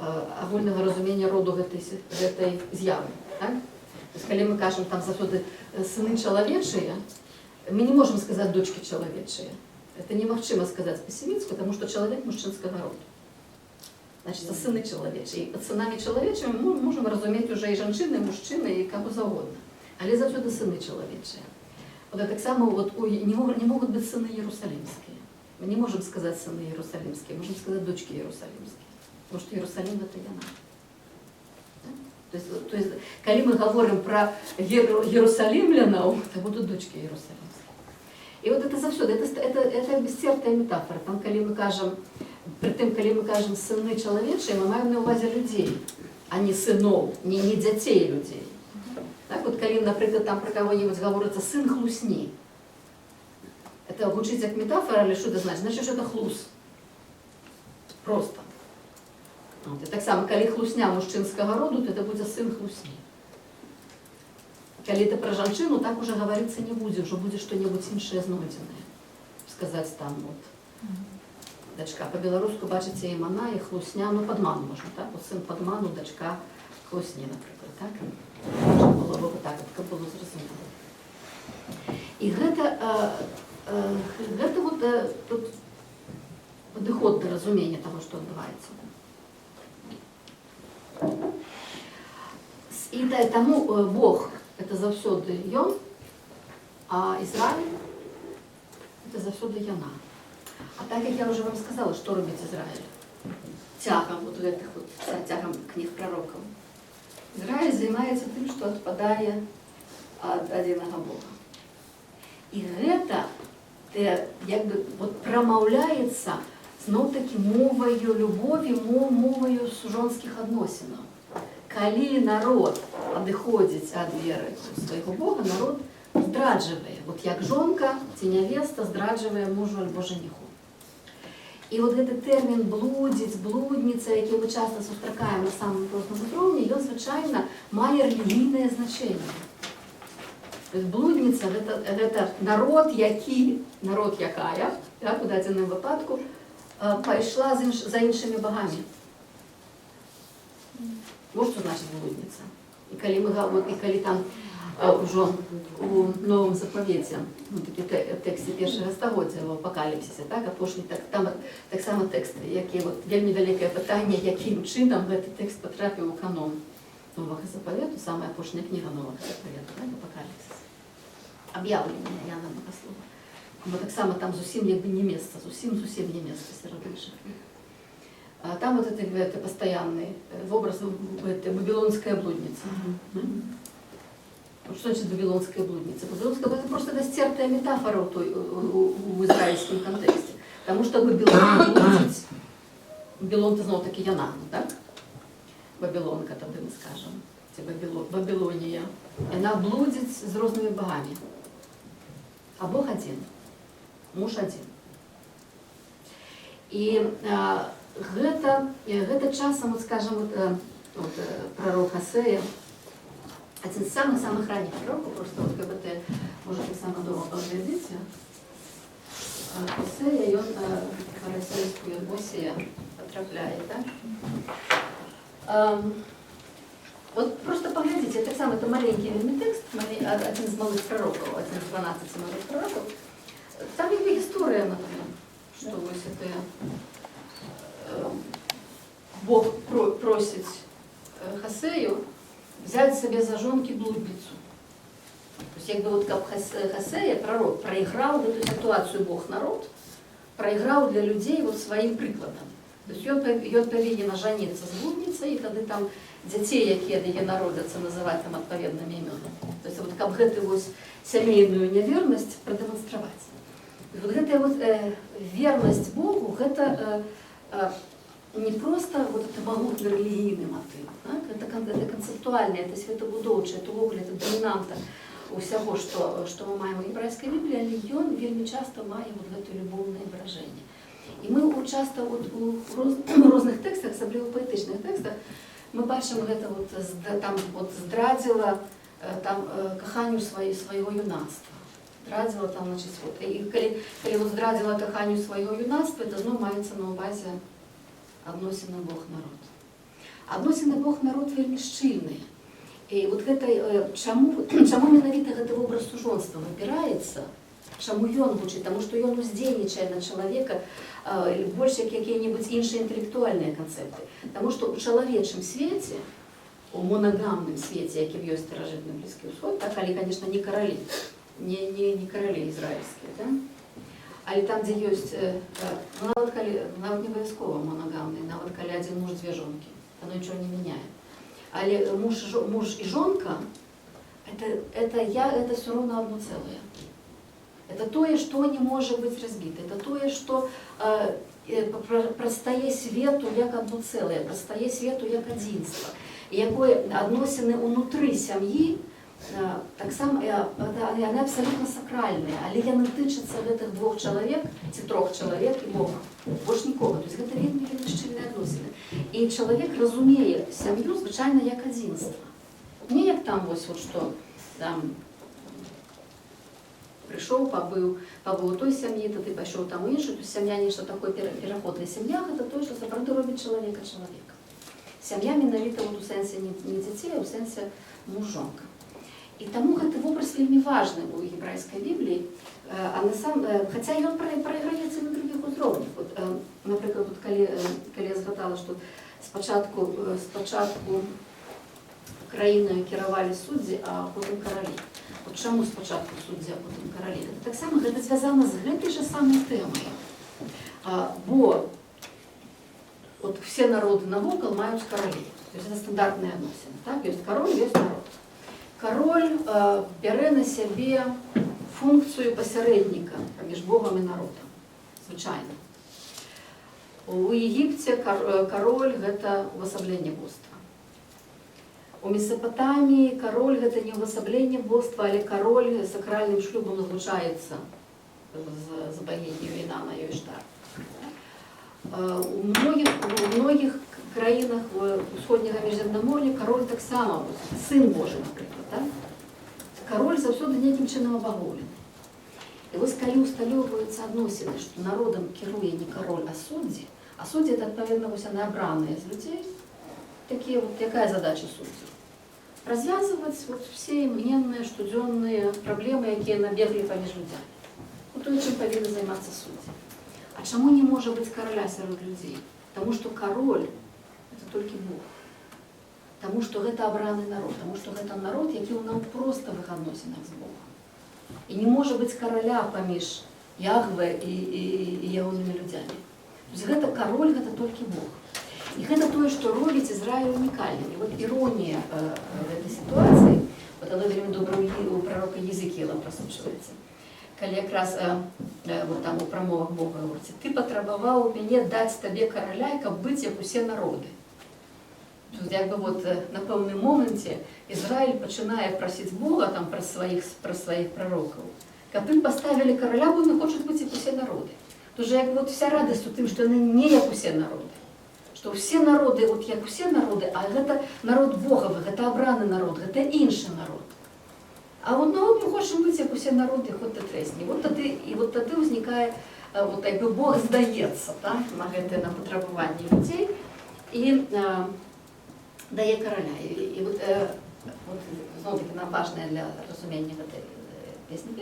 агульнага разумення роду гэтай з'явы. Калі мы кажам там заўсёды сыны чалавечыя, мы не можам сказаць дочкі чалавечыя. Это немагчыма сказаць па-семіцку, таму што чалавек мужчынскага роду. Значит, сыны чалавечыя. Пад сынамі чалавечымі мы можам разумець уже і жанчыны, і мужчыны, і каго заўгодна. Але заўсёды сыны чалавечыя. Вот таксама не могуць быць сыны Иерусалимскія. Мы не можам сказаць сыны Иерусалимскія, можам сказаць дочкі Иерусалимскія. Потому что Иерусалим это яна. То есть, калі мы говорим про Иерусалимлянаў, то будут дочки Иерусалимские. И вот это заўсёды, это бессцертая метафора. Там, калі мы кажем, притым, калі мы кажем сыны чалавечыя, мы маем на увазе людей, а не сыноў, не дзяцей людей. Так вот, калі, например, там про кого-нибудь говорится сын хлусни, это гучыць як метафора, или что это значит? Значит, что это хлус. Просто. І так само, калі хлусня мужчынскага роду, то это будзе сын хлусні. Калі это пра жанчыну, так уже гаварыцца не будзе, уже будзе што-небудзь іншае знойдзенае. Сказаць там, вот, дачка, по-беларуску бачыце і мана, і хлусня, ну, падман можна, так? Вот сын падману, дачка хлусні, напрыклад, так? Можна было бы так, каб было зразумела. І гэта вот тут падыход да разумення таго, што адбываецца. І таму Бог это заўсёды ён, а Ізраіль это заўсёды яна. А так як я вже вам сказала, што робіць Ізраіль цягам вот гэтых вот цягам кніг прарокаў. Ізраіль займаецца тым, што адпадае ад адзінага Бога. І гэта як бы вот прамаўляецца зноў-такі моваю любові, моваю жонскіх адносінаў. Калі народ адыходзіць ад веры свайго Бога, народ здраджвае. Вот як жонка ці нявеста здраджвае мужу альбо жаніху. І вот гэты тэрмін блудзіць, блудніца, які мы часта сустракаем на самым простым узроўні, ён звычайна мае рэлігійнае значэнне. То есть блудніца гэта народ, якая, так, у дадзеным выпадку, пайшла за іншымі багамі. Вот што значыць блудніца. І калі мы гаворым, і калі там ужо у новым запавеце, такі тэксце першага стагоддзя в апакаліпсісе, так, апошні, там таксама тэксты, якія вот вельмі вялікае пытанне, якім чынам гэты тэкст патрапіў у канон новага запавету, самая апошняя кніга новага запавету, так, апакаліпсіс. Аб'яўленне Яна Багаслова. Бо таксама там зусім як бы не месца, зусім не месца сярод іншых. Там вот это постоянный образ, это вавилонская блудница. Что значит вавилонская блудница? Вавилонская блудница просто это стертая метафора в израильском контексте. Потому что Вавилон блудить, Вавилон-то знал таки Яна, так? Вавилонка, тогда мы скажем, Вавилония. Она блудит с разными богами. А Бог один, муж один. И гэта часам, вот, скажем, вот, пророк Хосея, один из самых ранних пророков, просто вот как бы ты, может, и сама дома поглядите, Хосея, и он по-российскую Босия потрапляет, да? Вот просто поглядите, это самый маленький текст, один из малых пророков, один из 12 малых пророков, там и история, например, что вот это Бог просит Хосею взять себе за жонки блудницу. То есть, как бы вот как Хосея, пророк, проиграл в эту ситуацию Бог народ, проиграл для людей вот своим прикладом. То есть ён повинен жениться с блудницей, и тогда там детей, якія яе народяцца, называть там адпаведнымі імёнамі. То есть вот как гэтую вот сямейную неверность продемонстровать. Вот гэтая вот верность Богу, это не просто вот это могутный религийный мотив, это концептуальное, это светобудоўчае, это вогуле, это доминанта усяго, что мы маем у еврейской Библии, але ён вельмі часто мае вот это любовное выражение. И мы часто вот у разных текстах, особенно в поэтичных текстах, мы бачим это вот там вот здрадзіла там каханню своего юнацтва. Здрадзіла там, значит, вот. И коли вот здрадзіла каханню своего юнацтва, это знову маецца на увазі адносіны Бог-народ. Адносіны Бог-народ вельмі шчыльныя. І вот гэта, чаму менавіта гэты вобраз сужонства выбіраецца, чаму ён гучыць, таму што ён уздзейнічае на чалавека больш як якія-небудзь іншыя інтэлектуальныя канцэпты. Таму што ў чалавечым свеце, у монагамным свеце, які ёсць старажытны Блізкі ўсход, так, але, конечно, не каралі, не каралі ізраільскія, да? Але там, дзе ёсць, нават не абавязкова монагамны, нават калі адзін муж, дзве жонкі, оно нічого не мяняе. Але муж і жонка, это все равно одно целое. Это тое, што не можа быць разбіта, это тое, што прастае свету як одно целое, прастае свету як адзінства. І якое адносіны ўнутры сям'і, таксама яны абсалютна сакральныя, але яны тычацца гэтых двух чалавек ці трох чалавек і Бога. Больш нікога. То есть гэта вельмі шчыльныя адносіны. І чалавек разумее сям'ю звычайна як адзінства. Не як там вось вот што там пришел, побыл у той сям'і, то ты пайшоў там у іншую, то сям'я нешта такое пераходнае. Сям'я гэта тое, што сапраўды робіць чалавека. Сям'я менавіта вот у сэнсе не дзяцей, а у сэнсе муж-жонка. І таму гэты вобраз вельмі важны ў гебрайскай бібліі, хаця ён прайграецца на другіх узроўнях. Напрыклад, калі я згадала, што спачатку краінаю кіравалі суддзі, а потым каралі. Чаму спачатку суддзі, а потым каралі? Таксама гэта звязана з гэтай жа самай тэмай. Бо все народы навокал маюць каралей. То есть это стандартные адносіны. Так? Ёсць кароль, ёсць народ. Кароль бярэ на сябе функцыю пасярэдніка паміж Богам і народам. Звычайна. У Егіпце кароль гэта увасабленне божства. У Месапатаміі кароль гэта не увасабленне божства, але кароль сакральным шлюбам злучаецца з багіняю Інана Іштар. У многіх краінах усходняга міжземнамор'я кароль таксама, сын Божий, напрыклад, так? Кароль заўсёды нейкім чынам абагоўлены. І вось калі усталёўваюцца адносіны, што народам кіруе не кароль, а суддзі, а суддзі это, адпаведна, вось яны абраныя з людзей, такія вот, якая задача суддзяў? Развязываць вот все імгненныя, штодзённыя праблемы, якія набеглі паміж людзямі. Вот то, чым павінны займацца суддзі. А чаму не можа быць караля сярод людзей? Таму што кароль это толькі Бог. Таму што гэта абраны народ, таму што гэта народ, які ў наўпроставых адносінах з Богом. І не можа быць караля паміж Ягве і ягонымі людзямі. То есть гэта кароль, гэта толькі Бог. І гэта тое, што робіць Ізраіль унікальным. І вот іронія гэтай сітуацыі, вот она вельмі добра у прарока Езекіэла прасочваецца. Калі якраз вот там у прамовах Бога говорится, ты патрабаваў у мяне даць табе караля, каб быць як усе народы. Тут як бы вот на пэўным моменце Ізраіль пачынае прасіць Бога там пра сваіх прарокаў, каб ім паставілі караля, бо яны хочуць быць як усе народы. Тут же як вот вся радасць у тым, што яны не як усе народы. Што ўсе народы, вот як усе народы, а гэта народ Богавы, гэта абраны народ, гэта іншы народ. А вот народ мы хочам быць як усе народы, хоць ты трэсні. Вот тады ўзнікае, вот як бы Бог здаецца, так, на гэтае патрабаванне людзей і дае караля. І вот зноў-такі нам важная для разумення гэтай песні.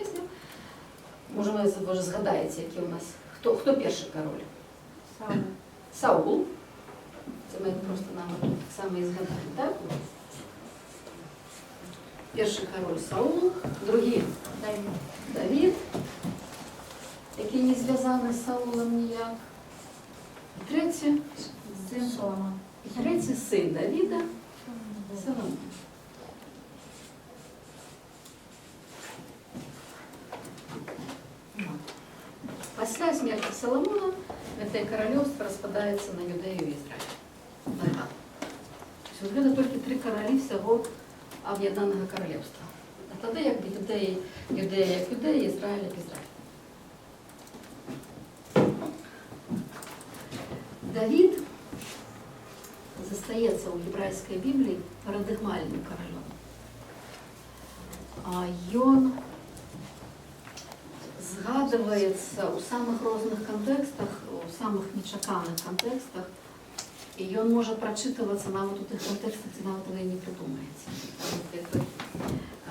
Можа, вы вже згадаеце, які у нас, хто першы кароль? Саул. Це ми просто нам тут таксама і згадалі, так? Перший король Саул, другий Давид, який не зв'язаний з Саулом ніяк. І третій син Соломон. І третій син Давіда Соломон. Після смерті Соломона це королівство розпадається на Юдею і Ізраїль. Тобто це тільки 3 королі всього Об'єднаного королівства. А тоді якби Юдея як Юдея, Ізраїль як Ізраїль. Давид застається у єврейській Біблії парадигмальним королем. Ён згадываецца у самых розных кантэкстах, у самых нечаканых кантэкстах, і ён можа прачытвацца нават у тых кантэкстах, дзе нават вы не прыдумаеце.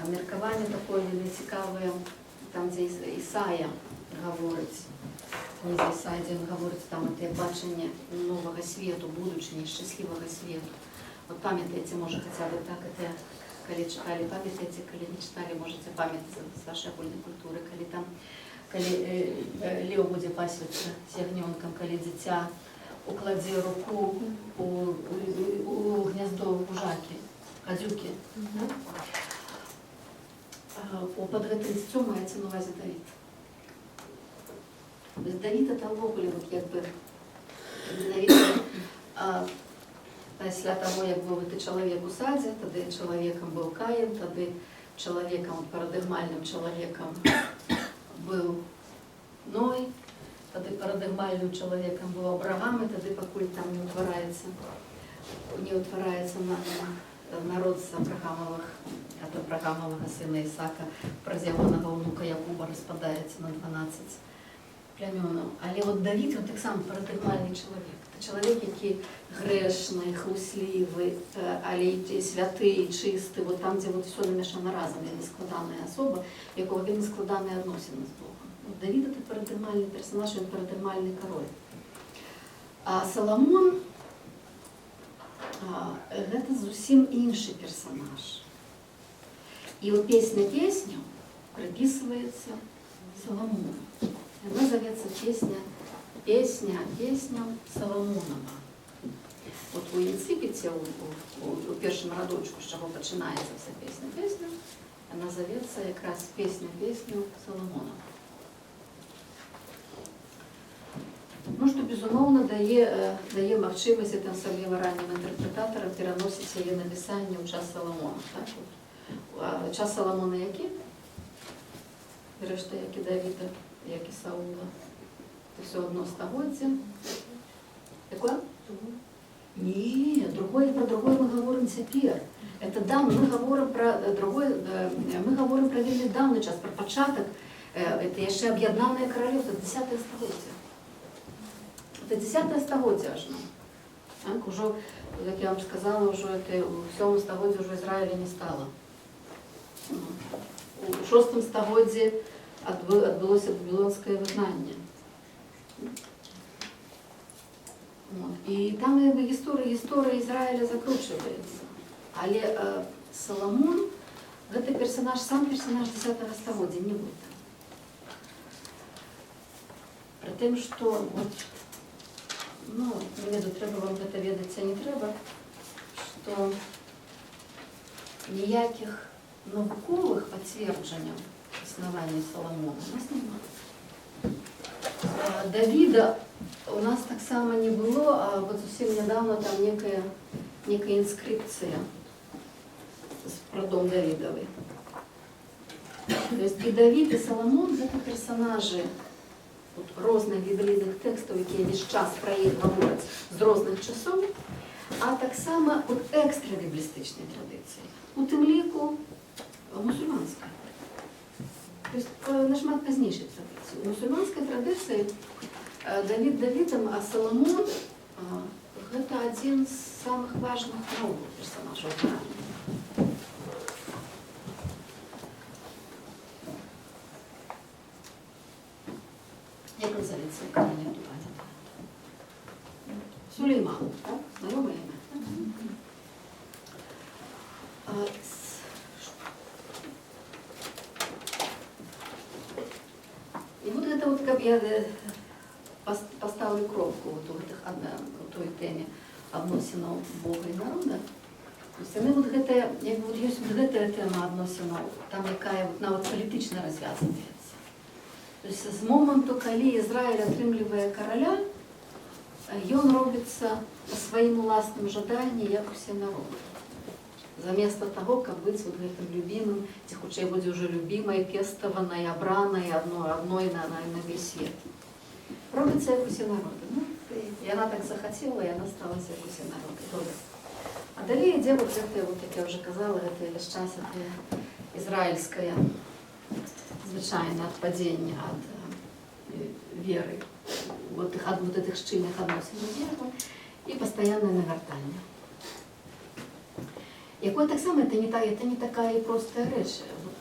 Меркаванне такое вельмі цікавае, там, дзе Ісая гаворыць, кнізе Ісая, дзе ён гаворыць, там это бачанне новага свету, будучыні, шчаслівага свету. Вот памятаеце, можа, хаця бы так, это, калі чыталі, памятаеце, калі не чыталі, можаце памятаць з вашай агульнай культуры, калі там, калі леў будзе пасвіцца з ягнёнкам, калі дзіця укладзе руку у гняздо вужакі, гадзюкі. Пад гэтым дзіцём маецца на ўвазе Давід. Давід это ўвогуле, як бы, пасля таго, як быў гэты чалавек у садзе, тады чалавекам быў Каін, тады чалавекам, парадыгмальным чалавекам быў Ной, тады парадыгмальным чалавекам быў Абрагам, і тады пакуль там не ўтвараецца народ з Абрагамавых, ад Абрагамавага сына Ісака, праз ягонага ўнука Якуба распадаецца на 12 плямёнаў. Але от Давід ён таксама парадыгмальны чалавек. Це чалавек, які грэшны, хлуслівы, але і святы, і чысты, вот там, дзе вот все намешана разам, вельмі складаная асоба, якого вельмі складаныя адносіны з Богом. От Давід — це парадыгмальны персонаж, він парадыгмальны король. А Саламон гэта зусім іншы персонаж. І от песня песню приписывается Соломону. Она зовется песня Соломонова. Вот у інципіті, у першому радочку, з чого починається вся песня, вона зовется якраз песню Соломонова. Ну, що, безумовно, дає можливість там особливо раннім інтерпретаторам переносити її написання у час Соломона. Так? Час Соломона який? Решта, як і Давіда, як і Саула. Це все одно стагоддя. Яке? Ні, про другое ми говоримо тепер. Это да, ми говоримо про вельми давний час, про початок. Це ще об'єднане королівство, 10 століття. Це 10 століття аж. Так, уже, як я вам сказала, уже у 7 столітті вже Ізраїля не стало. У 6 столітті відбулося Вавилонське вигнання. І там історія Ізраїля закручується. Але Соломон – це персонаж, сам персонаж 10 століття, не буде. При тим, що, от, ну, не веду, треба вам це ведати, а не треба, що ніяких наукових підтверджень існування Соломона у нас немає. Давида у нас так само не было, а вот совсем недавно там некая инскрипция про дом Давидовый. То есть и Давид, и Соломон — это персонажи вот, разных библейных текстов, які весь час проігнують з різних часов, а так само от екстравіблістичної традиції. У тим ліку мусульманська. Тобто нашмат пізніші традиції. У мусульманській традиції Давид Давидом, а Соломон – это один из самых важных новых персонажей в Коране. Як називається в Коране? Сулейман, так? Знайоме ім'я? И вот это вот, как я поставлю кропку вот у той темі відносинів Бога і народу. Тобто вот гэта, якби вот есть вот эта тема відносинів, там яка навіть політично розв'язується. Тобто з моменту, коли Ізраїль отримує короля, ён робиться по своим властным жаданням, як усі народи. Заместо того, как быть вот этим любимым, ці хутчэй будзе уже любимой, пестованной, обранной, одной на весь свет. Робиться як усі народи. Ну, і вона так захотіла, і вона сталася як усі народи. Добре. А далі йде вот это, вот, як я вже казала, это весь час это ізраїльське звичайне відпадіння від віри, вот этих щільних відносин до віри і постійне навертання. Якое так само, это не такая простая речь. Вот,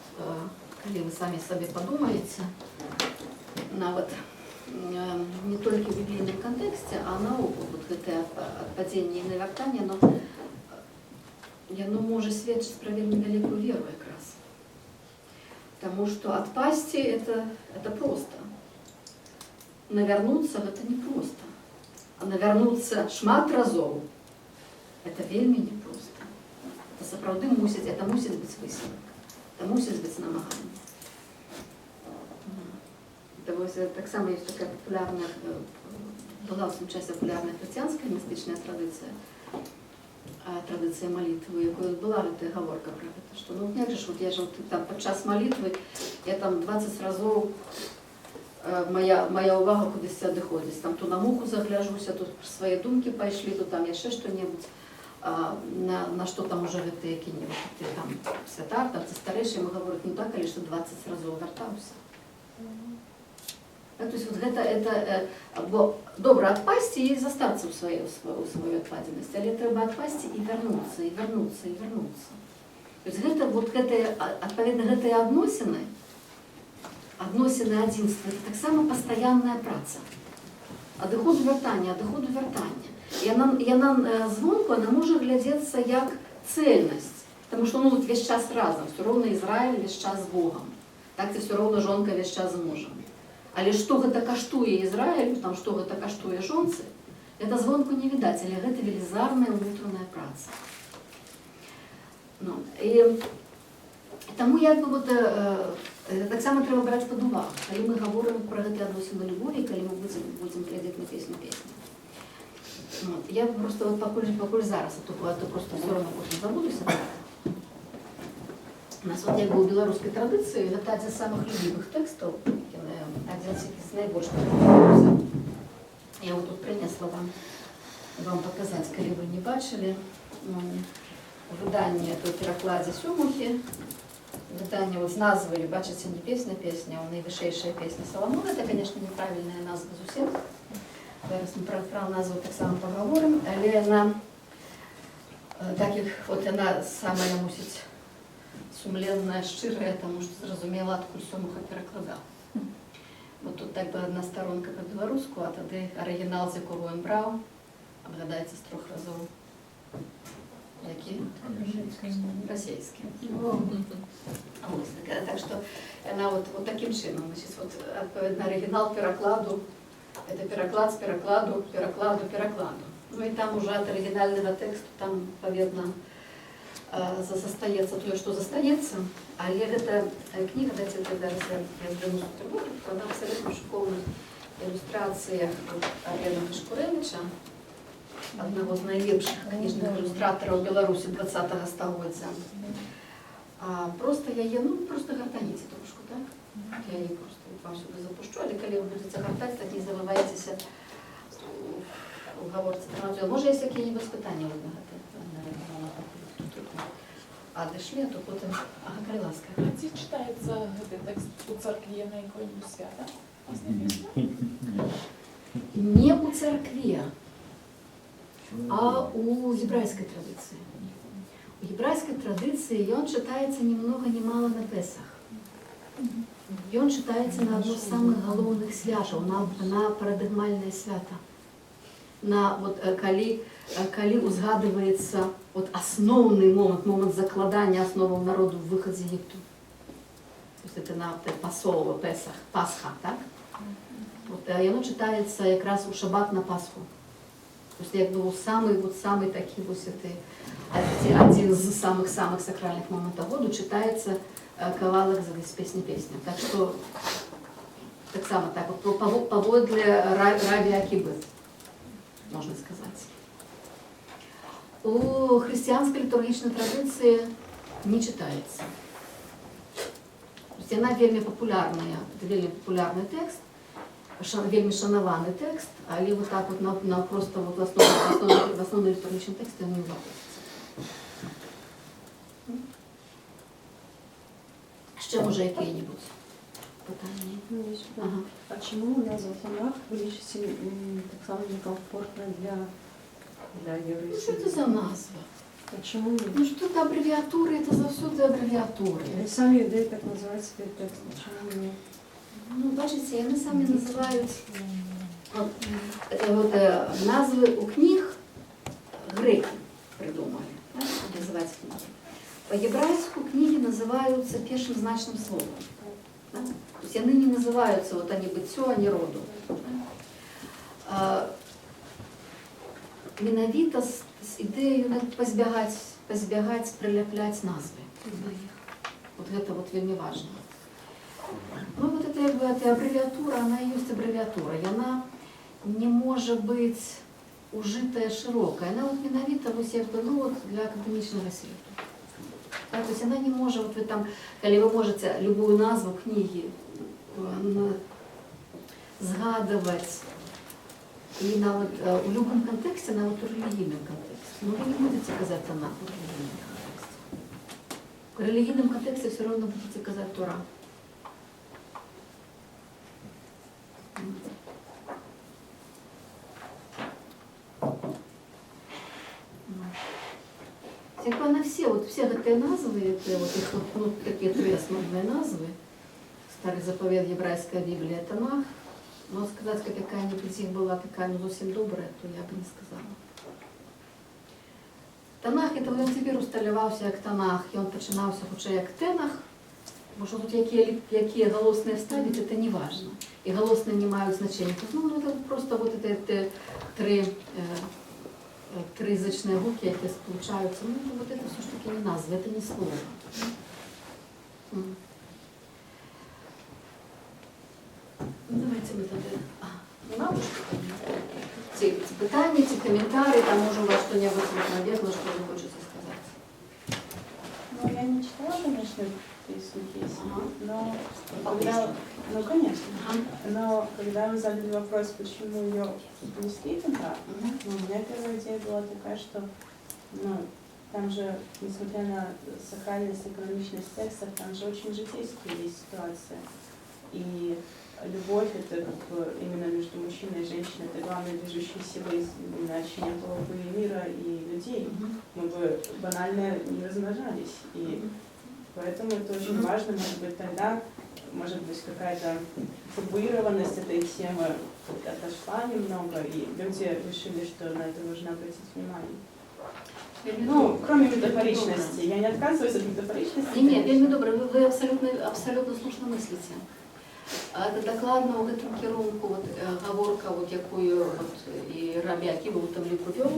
коли вы сами себе подумаете, навод не только в библейном контексте, а наогул вот это отпадение и навертание, оно может свідчити про вельми великую веру как раз. Потому что отпасть это просто. Навернуться это не просто. А навернуться шмат разов это вельми не просто. Это сапраўды мусіць, это мусіць быць высновак, это мусіць быць намаганне. Так само есть такая популярная, была в свой час популярная христианская мистичная традиция молитвы, якою была эта оговорка про это, что ну як же, вот я же там под час молитвы, я там 20 разов моя увага кудись адыходзіць, там то на муху загляжуся, тут свої думки пайшлі, то там яшчэ што-небудзь. На что там уже гэта які-небудь там святар, там це старейший, ему говорят, ну так, или что 20 разов вертався. Так То есть вот гэта бо добра адпасці і застацца ў сваёй адкладзенасці, але трэба адпасці і вярнуцца, і вярнуцца, і вярнуцца. То есть гэта вот гэтыя, адпаведна, гэтыя адносіны адзінства, это таксама пастаянная праца. Адыходу вяртання. Яна звонку, она можа глядзецца як цельнасць, потому что ну, вот весь час разом, все равно Израиль весь час з Богом, так це все равно жонка весь час з мужем. Але што гэта каштуе Ізраілю, там што гэта каштуе жонцы, гэта звонку не відаць, але гэта велізарная ўнутраная праца. Ну, і таму як бы вот таксама трэба браць пад увагу, калі мы гаворым пра гэтыя адносіны любові, калі мы будзем глядзець на песню. Вот. Я просто вот пакуль зараз, а то просто все равно потым забудуся. У нас вот як бы у беларускай традыцыі гэта адзін з самых любімых тэкстаў, адзін з найбольш падабаецца. Я вот тут принесла вам паказаць, калі вы не бачылі. Выданне это перакладзе Сёмухі. Выданне вот з назвай, бачыце, не песня, а найвышэйшая песня Саламона. Это, конечно, неправільная назва зусім. Зараз мы пра назву таксама пагаворым, але яна, так як вот яна самая мусіць сумленная, шчырая, тому што зразумела, адкуль Сёмуха перакладаў. Вот тут так бы одна сторонка по-беларуску, а тады арыгінал, з якого ён браў, абгадаецца з 3 разоў. Які? Расейскі. Так што яна вот таким чынам, вот адпаведна арыгінал перакладу, это пераклад з перакладу. Ну і там уже ад арыгінальнага тэксту там, паведна, застаецца тое, што застаецца, але гэта кніга, дайце зараз я згляну сутрыбуту, вона в абсалютна-шуковых ілюстрацыях Олега Кашкуревіча, аднаго з найлепшых кніжных ілюстратараў Беларусі 20-го стагоддзя. Просто яе, просто гартаніце трошку, так? Я яе просто вам сюди запущу, але калі вы будете гартаць, так не забывайцеся у гаворцы. Може, є якісь питання на гэта? А дійшли, то потім, хай ласка. А ці читається гэты тэкст у церкві на якой-нибудь свята? Не у церкві, а у єврейській традиції. У єврейській традиції ён читається ні много, ні мало на Песах. Ён читається на одно з самих головних святів, на парадигмальне свято. На вот калі узгадываецца вот основный момент закладания основаў народу в выход з Египту. То есть это на Пасова, Песах, Пасха, так? Вот, яно читаецца якраз у шаббат на Пасху. То есть як бы самый такі вот один з самых сакральных моментов году читаецца кавалак з песня. Так что так само так вот паводле Раби Акибы, можно сказать. У христианской литургичной традиции не читается. То есть она вельми популярная, это вельми популярный текст, вельми шанований текст, але вот так вот на просто вот в основном литургичном тексте он не знаходится. Ще може які-небудь питання? Ага. А чему назва Фанах вирішиться так само некомфортно для евреев? Ну, что это за назва? Почему нет? Ну что это аббревиатуры, это завсюди аббревиатуры. И сами евреи так называют свой текст. Почему нет? Ну, бачите, вони самі називають назви у книг греки придумали. Так? Називають книги. По-єврейську книги називаються першим значним словом. Да? То есть они не называются, вот они бытцо, они роду. Менавіта з ідеєю позбягать приляплять назви на їх. Вот это вот вельми важно. Ну вот это, как бы, эта аббревиатура, она и есть аббревиатура, и она не может быть ужитая широкая. Она вот менавіта, ну, вот для академічного світу. Так, то есть она не может, вот вы там, коли вы можете любую назву книги згадывать, и на вот, в любом контексте, на вот религийном контексте, но вы не будете казать она в религийном контексте. В религийном контексте все равно будете казать Тора. Якби на все гэтыя назвы, вот их вот такие три основные назвы, Старый заповед, Єврейська Біблія, Танах, но сказать, как какая-нибудь из них была такая, ну, совсем добрая, то я бы не сказала. Танах, это він тепер усталювався як Танах, і він починався хоча як Тенах, бо що тут які голосні вставити, це не важно. І голосні не мають значення. Ну, це просто вот это триязичні гуки, які сполучаються. Ну, вот это все ж таки не назва, это не слово. Давайте ми тоді... Нема ці питання, ці коментарі, там може у вас что-нибудь набегло, что вы хочете сказать. Ну, я не читала, конечно, песню песни, Ага. но А когда... Ну, конечно. Ага. Но когда вы задали вопрос, почему ее внесли туда, Мгм. ну, у меня первая идея была такая, что, ну, там же, несмотря на сакральность и каноничность текстов, там же очень житейские есть ситуации. И любовь — это как бы именно между мужчиной и женщиной, это главная движущая сила именно очищения мира и людей. Мы бы банально не размножались. И поэтому это очень важно, может быть, тогда, может быть, какая-то табуированность этой темы отошла немного, и люди решили, что на это нужно обратить внимание. Ну, кроме метафоричности. Я не отказываюсь от метафоричности. Ні, вельми добре, ви абсолютно слушно мислите. Це докладно у гэтым кірунку, вот, гаворка, вот, якую вот, і Рабі Аківа там лікував,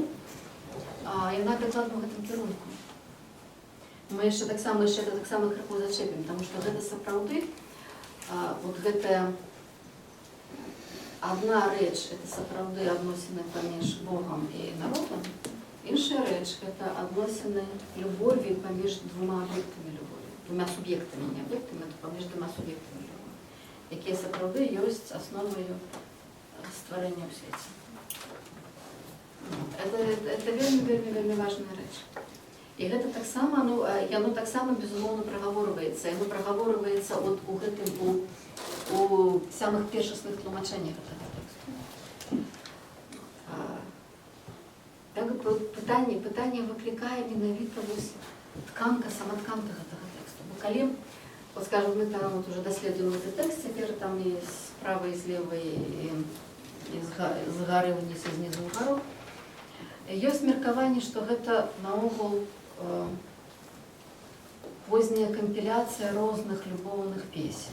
яна докладно у гэтым кірунку. Мы яшчэ таксама крыху зачэпім, тому што гэта сапраўды, вот гэта одна рэч, это сапраўды адносіны паміж Богом і народам, іншая рэч — гэта адносіны любові паміж двума аб'ектамі любові, двума суб'ектамі, не аб'ектамі, а паміж двума суб'ектамі любові, якія сапраўды ёсць асноваю стварэння ў свеце. Это вельмі важная рэч. І гэта таксама, ну, яно таксама, безумоўна, прагаворваецца. Яно прагаворваецца у гэтым, у самых першасных тлумачэннях гэтага тэксту. Пытанне выклікае менавіта тканка, сама тканка гэтага тэксту. Бо калі, вот, скажем, мы там вот уже даследуем этот тэкст, цяпер там і справа, і злева, і з гары ўніз, і знізу ўгару. Ёсць меркаванне, што гэта наогул позняя кампіляцыя розных любоўных песень.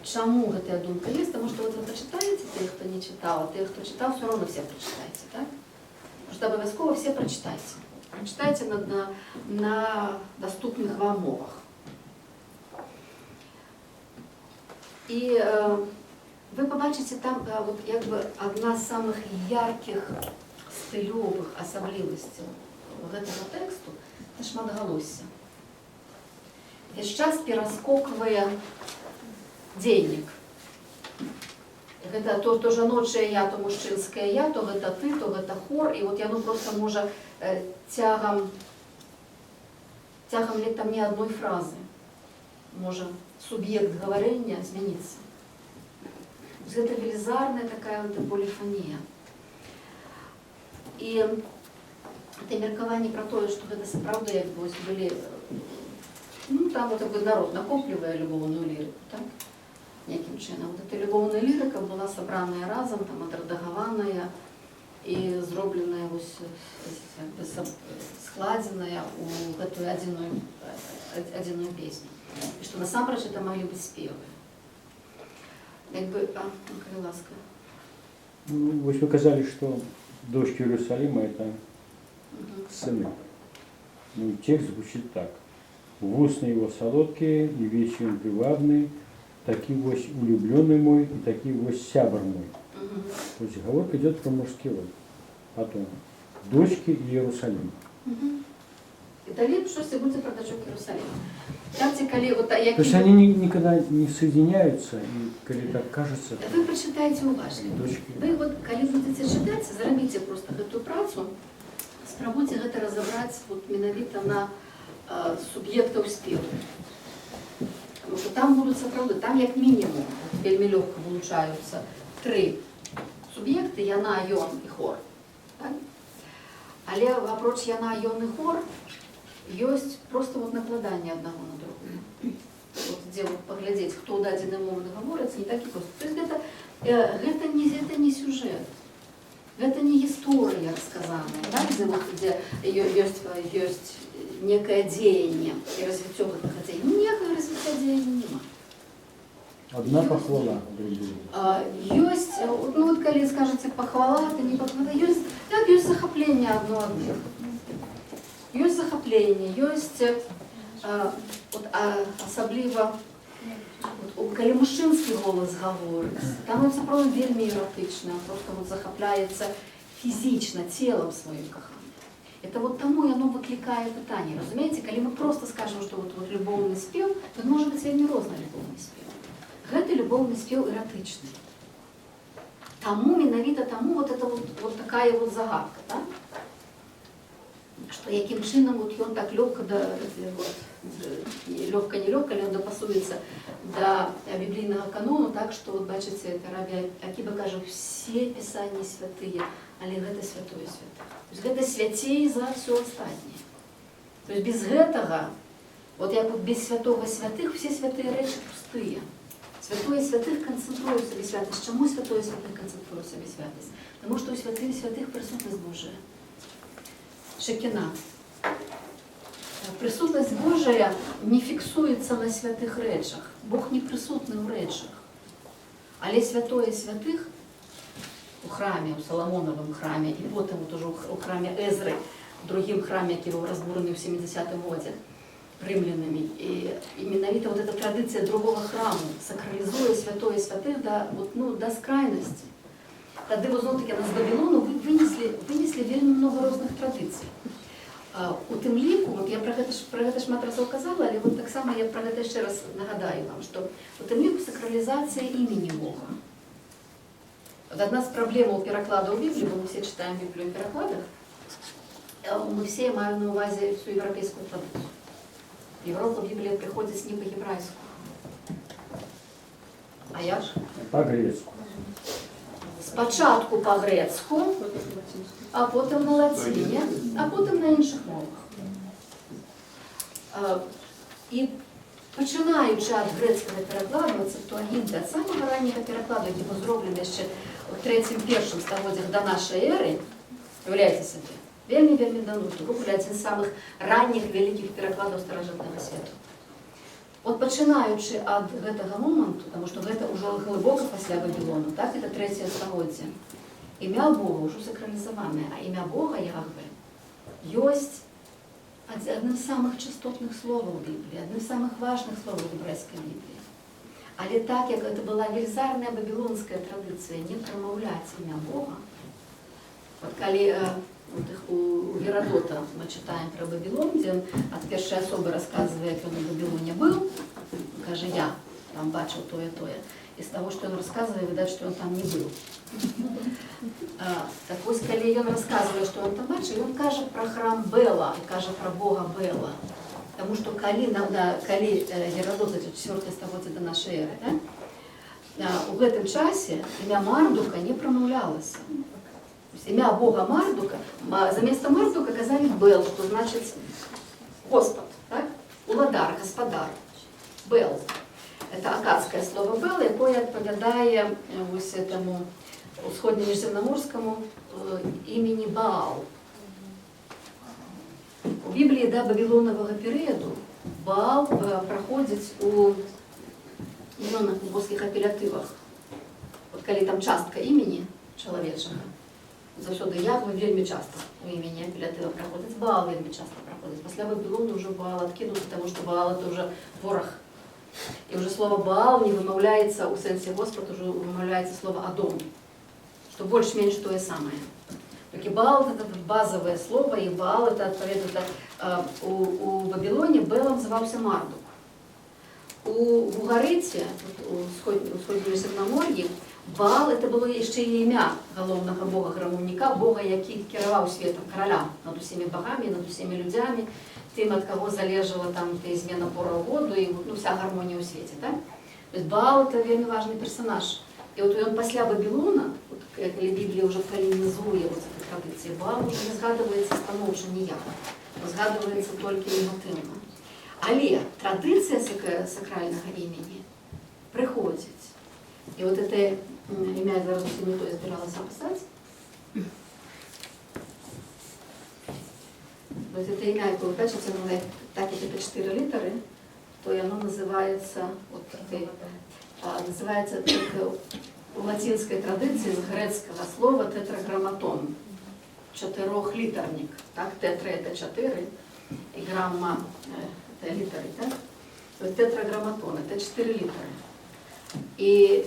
Чаму гэтая думка есть? Потому что вот вы прочитаете, те, кто не читал, а те, кто читал, все равно все прочитаете, так? Потому что обовязково все прочитайте. Прочитайте на доступных вам мовах. И вы побачите там вот, якби, одна з самых ярких стылёвых асаблівасцяў гэтага тэксту — это шматгалоссе. Весь час пераскоквае дзейнік. Гэта то жаночае я, то мужчынскае я, то гэта ты, то гэта хор, і вот яно просто можа цягам там не адной фразы можа суб'ект гаварэння змяніцца. Гэта велізарная такая вот полифонія. І это меркаванне про тое, што гэта сапраўды як бы былі, ну там вот такой народ накоплівае любоўную лірыку, так? Некім чынам. Вот эта любоўная лірыка была сабраная разам, там адрэдагаваная і зробленая вось складзеная у гэтую адзіную песню. І што насамрэч это маглі быць спевы. Якби, калі ласка. Ну, вы сказали, что дочь Иерусалима — это сыны. Ну, текст звучит так. «Вусны его солодкие, и вещи он привабный, таки вось улюбленный мой, и таки вось сябр мой». То есть говорка идет про мужский род. Потом дочки Иерусалима. И далее что-то будет про дочок Иерусалима. Вот, то есть они никогда не соединяются, и когда так кажется... Вы прочитаете уважно. Дочки. Вы вот, когда будете читать, заробите просто эту працу, спробуйте это разобрать вот менавіта на субъектов спеву. Тому що там будуть сапраўды, там як мінімум вельмі лёгка вылучаюцца 3 суб'екты, яна, ён і хор. Так? Але апроч яна, ён і хор ёсць просто вот накладанне аднаго на другое. Вот, дзе вот паглядзець, хто ў дадзены момант гаворыць, не такі прост. То есть гэта не сюжэт. Гэта не гісторыя расказаная, да? дзе ёсць некае дзеянне і развіццё гэтага дзеяння. Ніякага развіцця дзеяння няма. Одна похвала друг другу. Ёсць, ну вот калі скажаце пахвала, то не пахвала, ёсць, так, ёсць захапленне адно адных. Ёсць захапленне, ёсць асабліва калі мужчынскі голас гаворыць, там ён сапраўды вельмі эратычны, просто вот захапляецца фізічна целам сваім каханым. Это вот таму яно выклікае пытанне. Разумееце, калі мы просто скажем, што вот любоўны спеў, то можа быць вельмі розны любоўны спеў. Гэты любоўны спеў эратычны. Таму менавіта таму вот это вот такая вот загадка, да? Што якім чынам вот ён так лёгка лёгка ён дапасуецца да біблійнага канону, так што вот бачыце, Раби Акіба кажа, все пісанні святыя, але гэта святое святых. То есть гэта свяцей за ўсё астатняе. То есть без гэтага, вот як вот без святого святых, все святыя рэчы пустыя. Святое святых канцэнтруе ў сабе святасць. Чаму святое святых канцэнтруе ў сабе святасць? Таму што ў святых святых прысутнасць Божая. Шекіна. Присутнасць Божая не фіксуецца на святых рэчах. Бог не прысутны ў рэчах. Але святое святых у храме, у Саламонавым храме, і потым вот уже у храме Эзры, у другім храме, які быў разбураны ў 70-м годзе рымлянамі. І менавіта вот эта традыцыя другого храму сакралізуе святое святых да скрайнасці. Тады вот зноў-такі з Вавілону вынеслі вельмі много розных традыцый. У тым ліку, вот я про гэта шмат разоў казала, але вот таксама я про гэта яшчэ раз нагадаю вам, што у тым ліку сакралізацыя імені Бога. Вот одна з праблемаў перакладаў Бібліі, бо мы все читаем Біблію ў перакладах, мы все маем на увазе всю еўрапейскую традыцыю. В Европу Біблія прыходзіць не па-гебрайску. А як ж? По-грецку. Спачатку па-грецку, а потым на лаціне, а потым на іншых мовах. І пачынаючы ад грэцкага перакладу, Септуагінты, ад самага ранняга перакладу, які быў зроблены яшчэ ў 3-1 стагоддзях да нашай эры, уяўляеце сабе, вельмі давно, адзін з самых ранніх вялікіх перакладаў старажытнага свету. От пачынаючы ад гэтага моманту, таму што гэта ўжо глыбока пасля Вавілону, так, это 3 стагоддзе, імя Бога ўжо сакралізаванае, а імя Бога, Яхве, ёсць адным з самых частотных словаў Бібліі, адным з самых важных словаў гебрайскай Бібліі. Але так, як гэта была велізарная вавілонская традыцыя не прамаўляць імя Бога, от калі у Герадота мы читаем про Вавилон, где он от першей особы рассказывает, он в Вавилоне был, каже, я там бачил то-то. Из того, что он рассказывает, видать, что он там не был. Так вот, коли он рассказывает, что он там бачил, он каже про храм Бела, и каже про Бога Бела. Потому что коли Геродот, это 4 стагоддзе до нашей эры, да, в этом часе имя Мардука не промовлялось. Имя Бога Мардука, за место Мардука казали Бел, что значит Господь, так? Уладар, господар, Бел. Это акадское слово Бел, якое відповідає ось этому усходньоміжземноморському імені Баал. У Біблії до Вавилонового періоду Баал проходить у мільйонних богословських апелятивах. От коли там частка імені чоловічого, завсёды Яхве вельмі часто у імені апелятива проходить, Баал вельмі часто проходить. Після Вавилону вже Баал откинут, тому що Баал это уже ворог. И уже слово Баал не вымовляется у сенсе Господь, уже вымовляется слово Адон, что больше-меньше то и самое. Только Баал это базовое слово, и Баал это отповедно у Вавилоне Белом назывался Мардук. У Угарите, у Сходньоміжземномор'ї, Баал это было еще и имя головного бога-громовника, бога, який керовал светом, короля над всеми богами, над всеми людьми, тым, ад каго залежала там змена пораў году і ну, вся гармонія ў свеце. Так? То есть Баал — это вельмі важны персонаж. І от ён пасля Вавілона, от, калі Біблія ўжо калінізуе вот этой традыцыі, Баал уже не згадваецца станоўча ніяк, згадваецца толькі негатыўна. Але традыцыя сакральнага імені прыходзіць. І вот это імя, я зараз не то збіралася пісаць. То есть это імя, як вы бачите, так як это 4 літары, то яно называецца, вот, называется у латинской традиции с грецкого слова тетраграмматон, чотирьохлітерник, так, тетра это 4, и грамма это литеры, так, то тетраграмматон это 4 литеры. И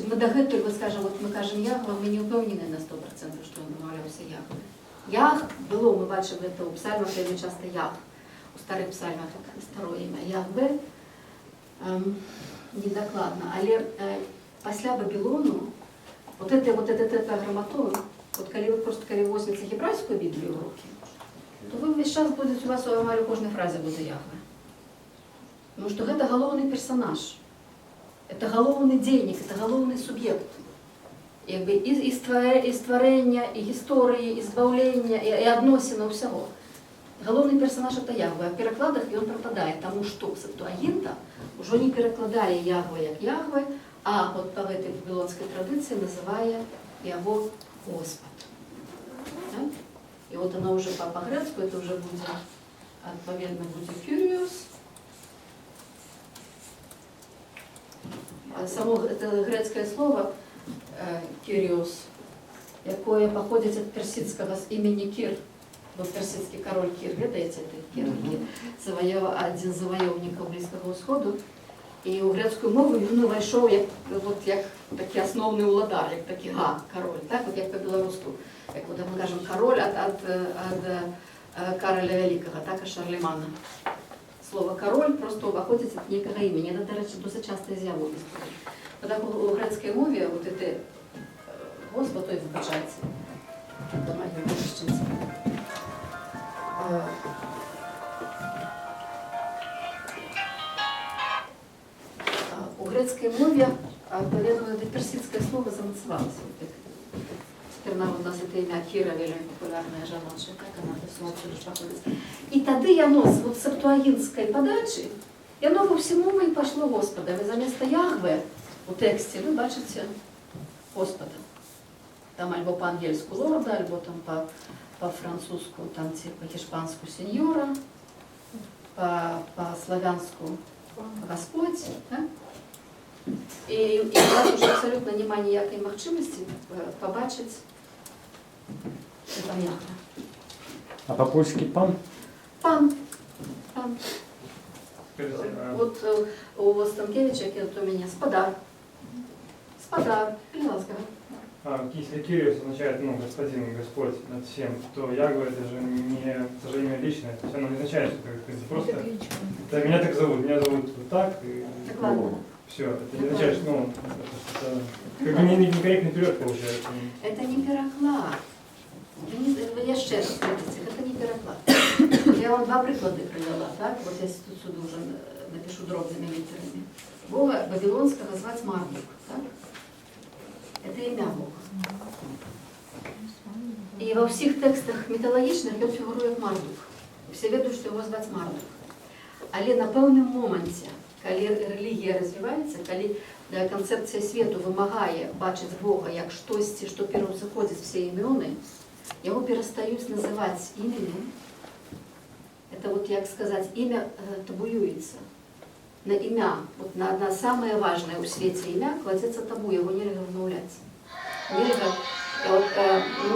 мы до этого, мы скажем, вот мы кажем Яхве, мы не упевнены на 100%, что он вымовлявся Яхве. Ях было, мы бачили это у псальмах, вельми часто Ях, у старих псальмах старое ім'я Яхве, недокладно, але пасля Вавилону вот это тетраграмматон, вот коли вы просто возьмете гебрайскую Библию в руки, то вы весь час будете, у вас у кожній фразі буде Яхве. Потому что это головный персонаж, это головный денег, это головный субъект. І створення, і історії, і збавлення, і адносина усього. Головний персонаж – це Яхве. А в перекладах він пропадає, тому що Септуагінта вже не перекладає Яхве як Яхве, а от по этой вавилонской традиции называя его Господь. Да? И вот она уже по-грецку, это уже будет, отповедно, будет Kyrios. Само это грецкое слово Kyrios, якое походит от персидского имени Кир. Был персидский король Кир, ведаете, это Кир, один з завойовників Близького Сходу. І у грецькую мову він увійшов як такий основний уладар, як такий король, так, от як по-білоруську, як ми кажемо король від Кароля Великого, так, Шарлемана. Слово король просто походить від некого імені, це, до речі, досить часто з'ява в історії. Так у грецькій мові вот это Господь, той вибачається, до моєї мовищенці. У грецкой мове, поверное, персидское слово замацевалось. Теперь у нас это имя Кира, вельми популярная жаночка, как она все отсюда походит. И тогда оно вот с септуагинтской подачи, и оно по всему и пошло Господа. И заместо Яхве у тексте вы бачите Господа. Там альбо по-ангельску лорда, альбо там по-французску, там типа по-испанску сеньора, по-славянску Господь. Да? І у вас вже абсолютно немає ніякої можливості побачити це там Яхве. А по-польски пан? Пан. Пан. Вот у Станкевича, як у мене, спадар. Спадар. Если Кириос означает, ну, господин, Господь над всем, то Яхве это же не, к сожалению, личное. То есть оно не означает, что это просто... Это меня так зовут, меня зовут вот так. И, так ладно. Все, это не означает, что, ну, это как бы некорректный период получается. Это не переклад. Я ще раз скажу, это не переклад. Я вам два приклади привела, так? Вот я тут сюда уже напишу дробными литерами. Бога Вавилонского звать Мардук, так? Это имя Бога. И во всех текстах міфологічних він фігурує як Мардук. Всі ведуть, що його звать Мардук. Але на певному моменті, коли релігія розвивається, коли концепція світу вимагає бачити Бога як щось, що перевзаходить всі імени, його перестають називати іменем. Это вот, як сказати, ім'я табуюється. На ім'я, вот на самое важное у свете ім'я кладеться табу, його нельзя вмовляти.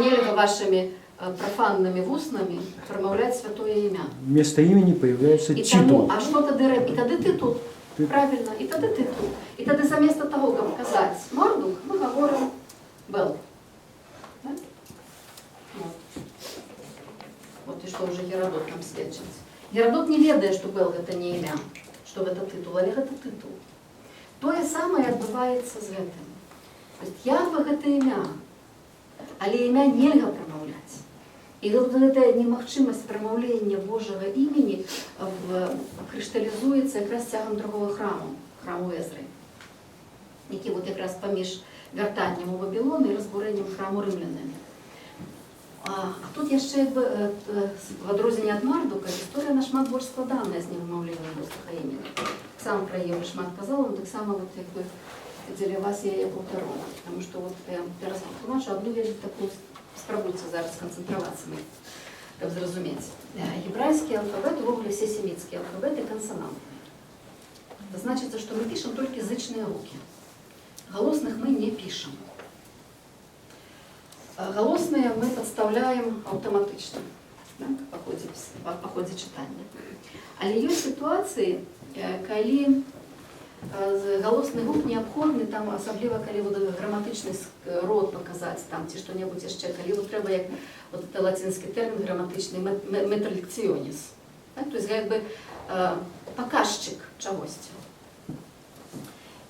Нельзя вашими профанными вуснами промовлять святое ім'я. Вместо имени появляется титул. Тому, а що тоді робити? І тоді титул. Правильно, і тоді титул. І тоді замісто того, як казати Мардук, ми говоримо Бел. Да? Вот и что уже Геродот нам свідчить. Геродот не ведає, що Бел это не ім'я, що это титул, але это титул. То же самое відбувається з гэтым. То есть Яхве это ім'я, але ім'я нельзя промовляти. І от ця немагчимість промовлення Божого імені кришталізується якраз тягом другого храму Езри, який от якраз поміж вертанням у Вавилон і розбуренням храму римлянами. А тут яшчэ якби в адрозненні ад Мардука історія нашмат больш складаная з невымаўленнем Божага імені. Сам про яе шмат казала, но так само вот якби дзеля вас я яе паўтарова. Потому что вот я раз тлумачу одну вельмі такую, спрабуйце зараз сканцэнтравацца, каб зразумець. Гебрайскі алфавіт, увогуле все семітскія алфавіты кансонанты. Это значит, что мы пишем только язычные руки. Голосных мы не пишем. Голосные мы подставляем автоматично, да, по ходе читания. Але ёсць ситуации, калі голосны гук неабходны, там асабліва калі граматычны род показаць там ці што-небудзь яшчэ, калі трэба як вот это лацінскі тэрмін граматычны метрлекціоніз, так, то есть як бы паказчык чагосьці.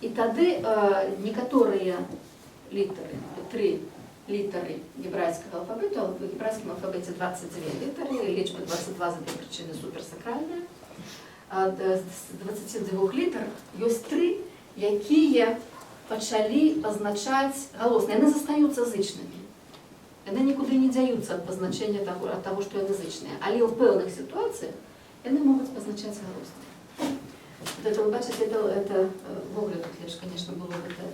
І тады некаторыя літары, 3 літары гебрайскага алфавіту, а в гебрайскім алфавіце 22 літары, лічба 22 з этой прычыны суперсакральная. З 22 літар ёсць 3, якія пачалі пазначаць галосныя. Яны застаюцца зычнымі. Яны нікуди не дзяюцца ад пазначэння ад таго, што яны зычныя. Але ў пэўных сітуацыях яны могуць пазначаць галосныя. Вот это, вы бачите, это в огляд, лишь, конечно, было это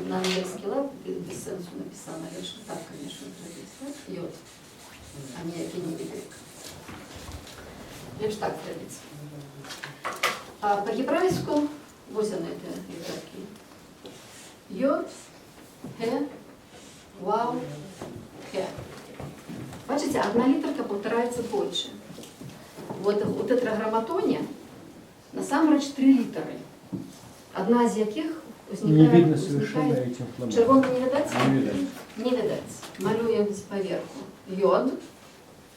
на английский лад, без сенсу написано, лишь так, конечно, традиция, йод, а не какие-нибудь грек. Лишь так традиция. А по-гебрайску, вот она это литерки. Йод, хе, вау, хе. Бачите, одна литерка повторяется больше. Вот у тетраграмматоне насамрэч 3 літары, одна з яких Не видно совершенно этим фламом. Червоно не видать? Не видать. Не видать. Малюем поверху. Йод,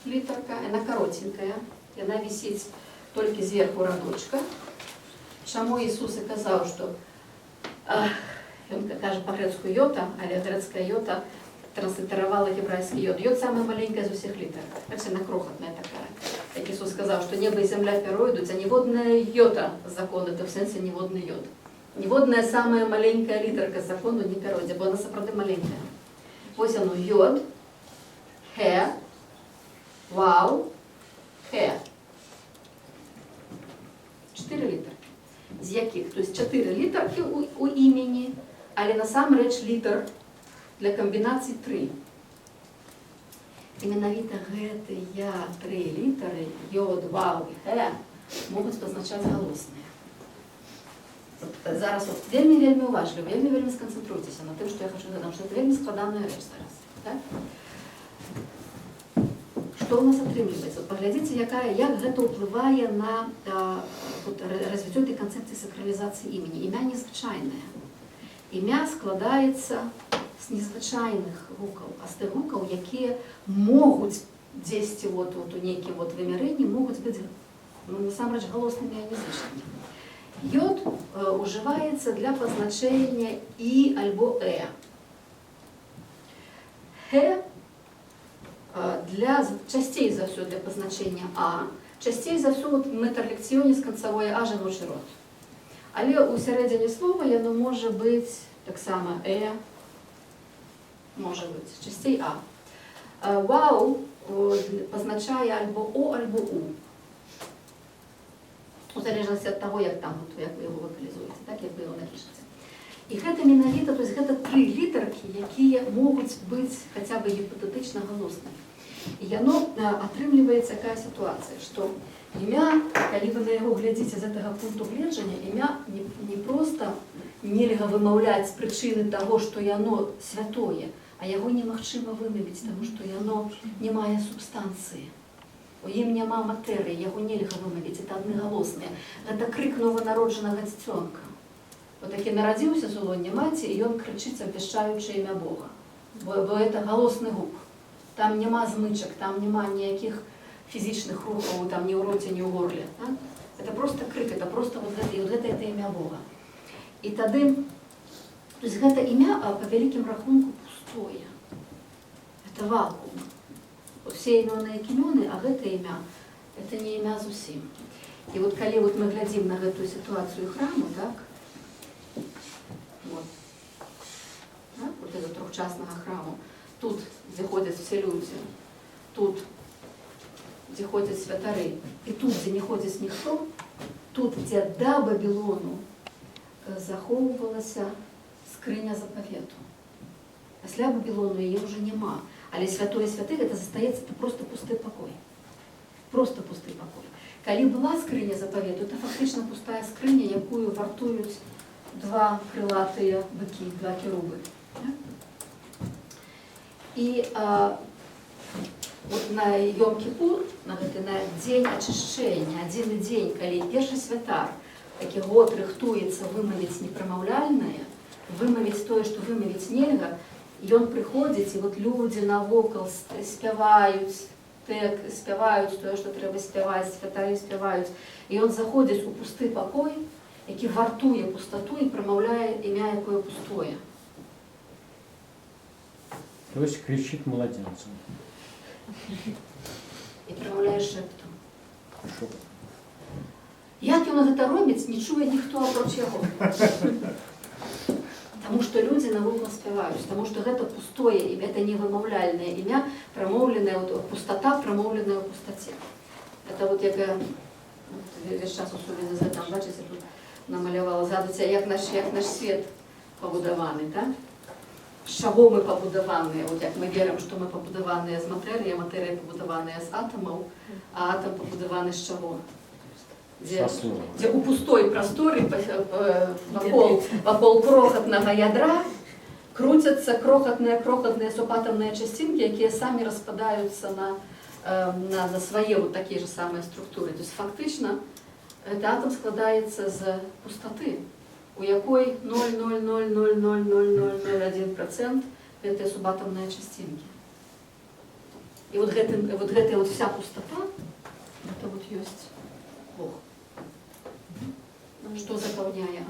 літарка, она коротенькая, и она висит только сверху радочка. Чому Ісус і казав, що він каже по-грецьку йота, але грецька йота транслитерувала гебрайський йод. Йод самая маленькая из всех литр. Вообще она крохотная такая. Как Иисус сказал, что небо и земля перейдут, а неводная йота закон, это в сенсе неводный йод. Неводная самая маленькая литерка закону не перейдет, бо она соправды маленькая. Ось оно йод, хе, вау, хе. 4 літерки. З яких? Тобто 4 літерки у імені, але насамрэч літер для комбінацій 3. І менавіта гэтыя 3 літары, йод, вау і хе, можуть позначати голосні. Зараз вельмі уважливо, вельмі сконцентруйтеся на тим, що я хочу додати, що це вельмі складана річ зараз. Так? Что у нас атрымліваецца? Вот паглядзіце, як гэта ўплывае на развіццё этой канцэпцыі сакралізацыі імені. Імя незвычайнае. Імя складаецца з незвычайных гукаў, а з тых гукаў, якія могуць дзесьці у нейкім вымярэнні, могуць быць насамрэч галоснымі, а не зычнымі. Йод ужываецца для пазначэння і альбо э. Хе часцей за все для позначення А, часцей за все метрлекціоні з канцавої А жіночий род. Але у середині слова яно може бути так само може бути частей А. Вау позначає альбо О, альбо У. У залежності від того, як ви його вокалізуєте, так, як ви його напишете. І гэта менавіта, то есть гэта 3 літаркі, якія могуць быць хаця бы гіпотетычна галоснымі. І яно атрымліваецца такая сітуацыя, што імя, калі вы на яго глядзіце з гэтага пункту гледжання, імя не проста нельга вымаўляць з прычыны таго, што яно святое, а яго немагчыма вымавіць, таму што яно не мае субстанцыі. У ім няма матэрыі, яго нельга вымавіць, это адныгалосныя. Гэта крык нованароджанага дзіцёнка. Вот таки нарадзіўся з улоння маці, і ён крычыць, абвяшчаючы імя Бога. Бо это галосны гук. Там няма змычак, там няма ніякіх фізічных рухаў, там ні ў роце, ні ў горле. Так? Это просто крык, это просто вот гэта імя Бога. І тады, то есть гэта імя, по вялікім рахунку, пустое. Это вакуум. Вот все імёны як імёны, а гэта імя, это не імя зусім. І вот калі вот мы глядзім на гэтую сітуацыю храму, так, вот, так, вот это трохчаснага храму, тут, дзе ходзяць все людзі, тут, дзе ходзяць святары, і тут, дзе не ходзіць ніхто, тут, дзе да Бабілону захоўвалася скрыня запавету. Пасля Бабілону яе ўжо няма. Але святое святых это застаецца, это просто пусты пакой. Просто пусты пакой. Калі была скрыня запавету, это фактычна пустая скрыня, якую вартуюць два крылатыя быкі, два керубы. І вот на Йом-Кіпур, на дзень ачышчэння, адзіны дзень, калі першы святар такі год рыхтуецца вымавіць непрамаўляльнае, вымавіць тое, што вымавіць нельга, і ён прыходзіць, і вот людзі навокал спяваюць, спяваюць тое, што трэба спяваць, святары спяваюць, і ён заходзіць у пусты пакой, які вартуе пустату і прамаўляе імя, якое пустое. То есть кричит младенцем. І прамаўляе шэптам. Шепот. Як ён гэта робіць, не чуе ніхто апроч яго. Таму што людзі навокал спяваюць, таму што гэта пустое імя, гэта невымаўляльнае імя, прамоўленае, пустата, прамоўленая ў пустаце. Это вот якая, весь час у сувязі з гэтым, бачыце, тут намалявала, згадуйце, як наш свет пабудаваны, так? З чаго мы пабудаваныя, от як мы верым, што мы пабудаваныя з матэрыі, матэрыя пабудаваная з атамаў, а атам пабудаваны з чаго? Дзе у пустой прасторы вакол крохатнага ядра круцяцца крохатныя субатамныя часцінкі, якія самі распадаюцца на свае вот такія ж самыя структуры. То есть фактычна гэты атам складаецца з пустаты, у якой 0,0000001% гэтыя субатамныя часцінкі. І вот гэтая вот вся пустата, это вот ёсць Бог. Што запаўняе?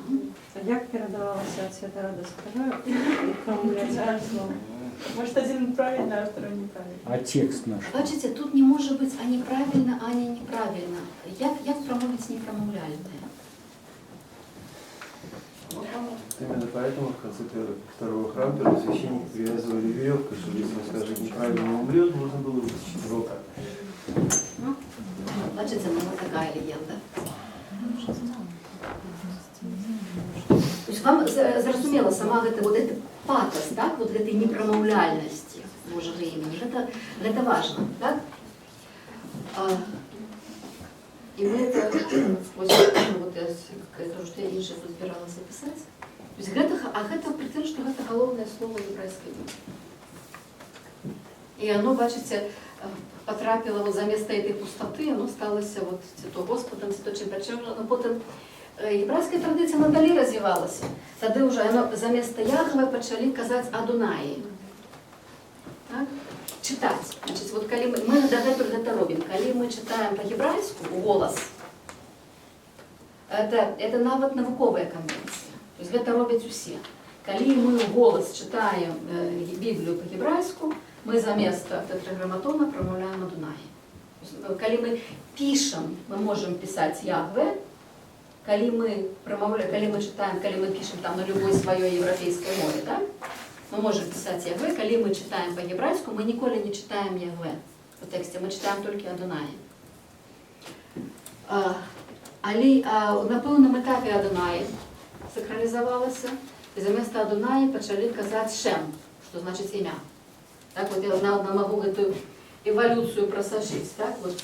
А як перадавалася ад святара да святара? Может, один правильно, а второй неправильно. А текст наш? Бачыце, тут не можа быць ані правільна, ані неправільна. Як прамовіць непрамаўляльнае? Именно поэтому в конце второго храма первосвященники привязывали веревку, чтобы если он скажет неправильно умрет, можно было вытащить его как. Бачыце, ну вот такая легенда. То есть вам зразумела сама гэта вот гэты патас, так, вот гэтай непрамаўляльнасці Божага імені. Гэта важна, так? І мы это, вот я кажу, што я іншае тут збіралася пісаць. То есть гэта пры тым, што гэта галоўнае слово ебрайскай мовы. І оно, бачыце, потрапила вот заместо этой пустоты, оно сталося вот то Господом, то чим-чим, но потім єврейська традиція надалі розвивалася. Тоді вже заместо Ягве почали казати Адонаї. Так? Читати. Значить, вот коли ми до гэта робимо, коли ми читаємо по-єврейську голос, это навіть наукова конвенція. Тобто гэта роблять усі. Коли ми голос читаємо Біблію по-єврейську, мы заместо тетраграмматона промовляем Адонаи. Коли мы пишем, мы можем писать Ягве. Коли мы читаем, коли мы пишем там на любой своей европейской мове, да? Мы можем писать Ягве. Коли мы читаем по-єврейську, мы николи не читаем Ягве в тексте, мы читаем только Адонаи. На певному етапі Адонаи сакралізувалося, і заместо Адонаи почали казати Шем, що значить ім'я. Так, вот я могу эту эволюцию просочить, так, вот.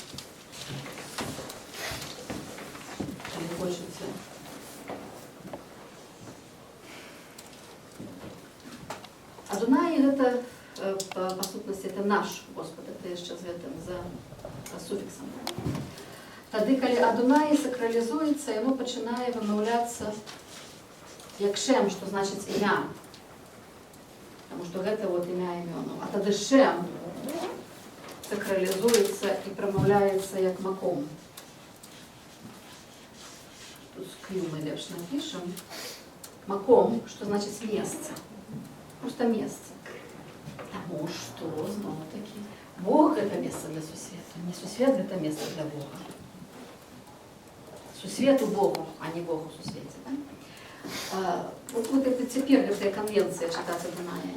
Не хочется. Адонай это, по сутности, это наш Господь, это я сейчас в этом за суффиксом. Тоді, коли Адонай сакралізується, йому починає вимовлятися як Шем, що значить ім'я. Потому что это вот имя имену. А тогда Шем сакрализуется и промовляется як Маком. Тут с Q мы лепш напишем. Маком, что значит место. Просто место. Потому что, снова таки, Бог – это место для сусвета. Не сусвет – это место для Бога. Сусвету Богу, а не Богу сусвете. Да? Вот это теперь эта конвенция читаться Дуная.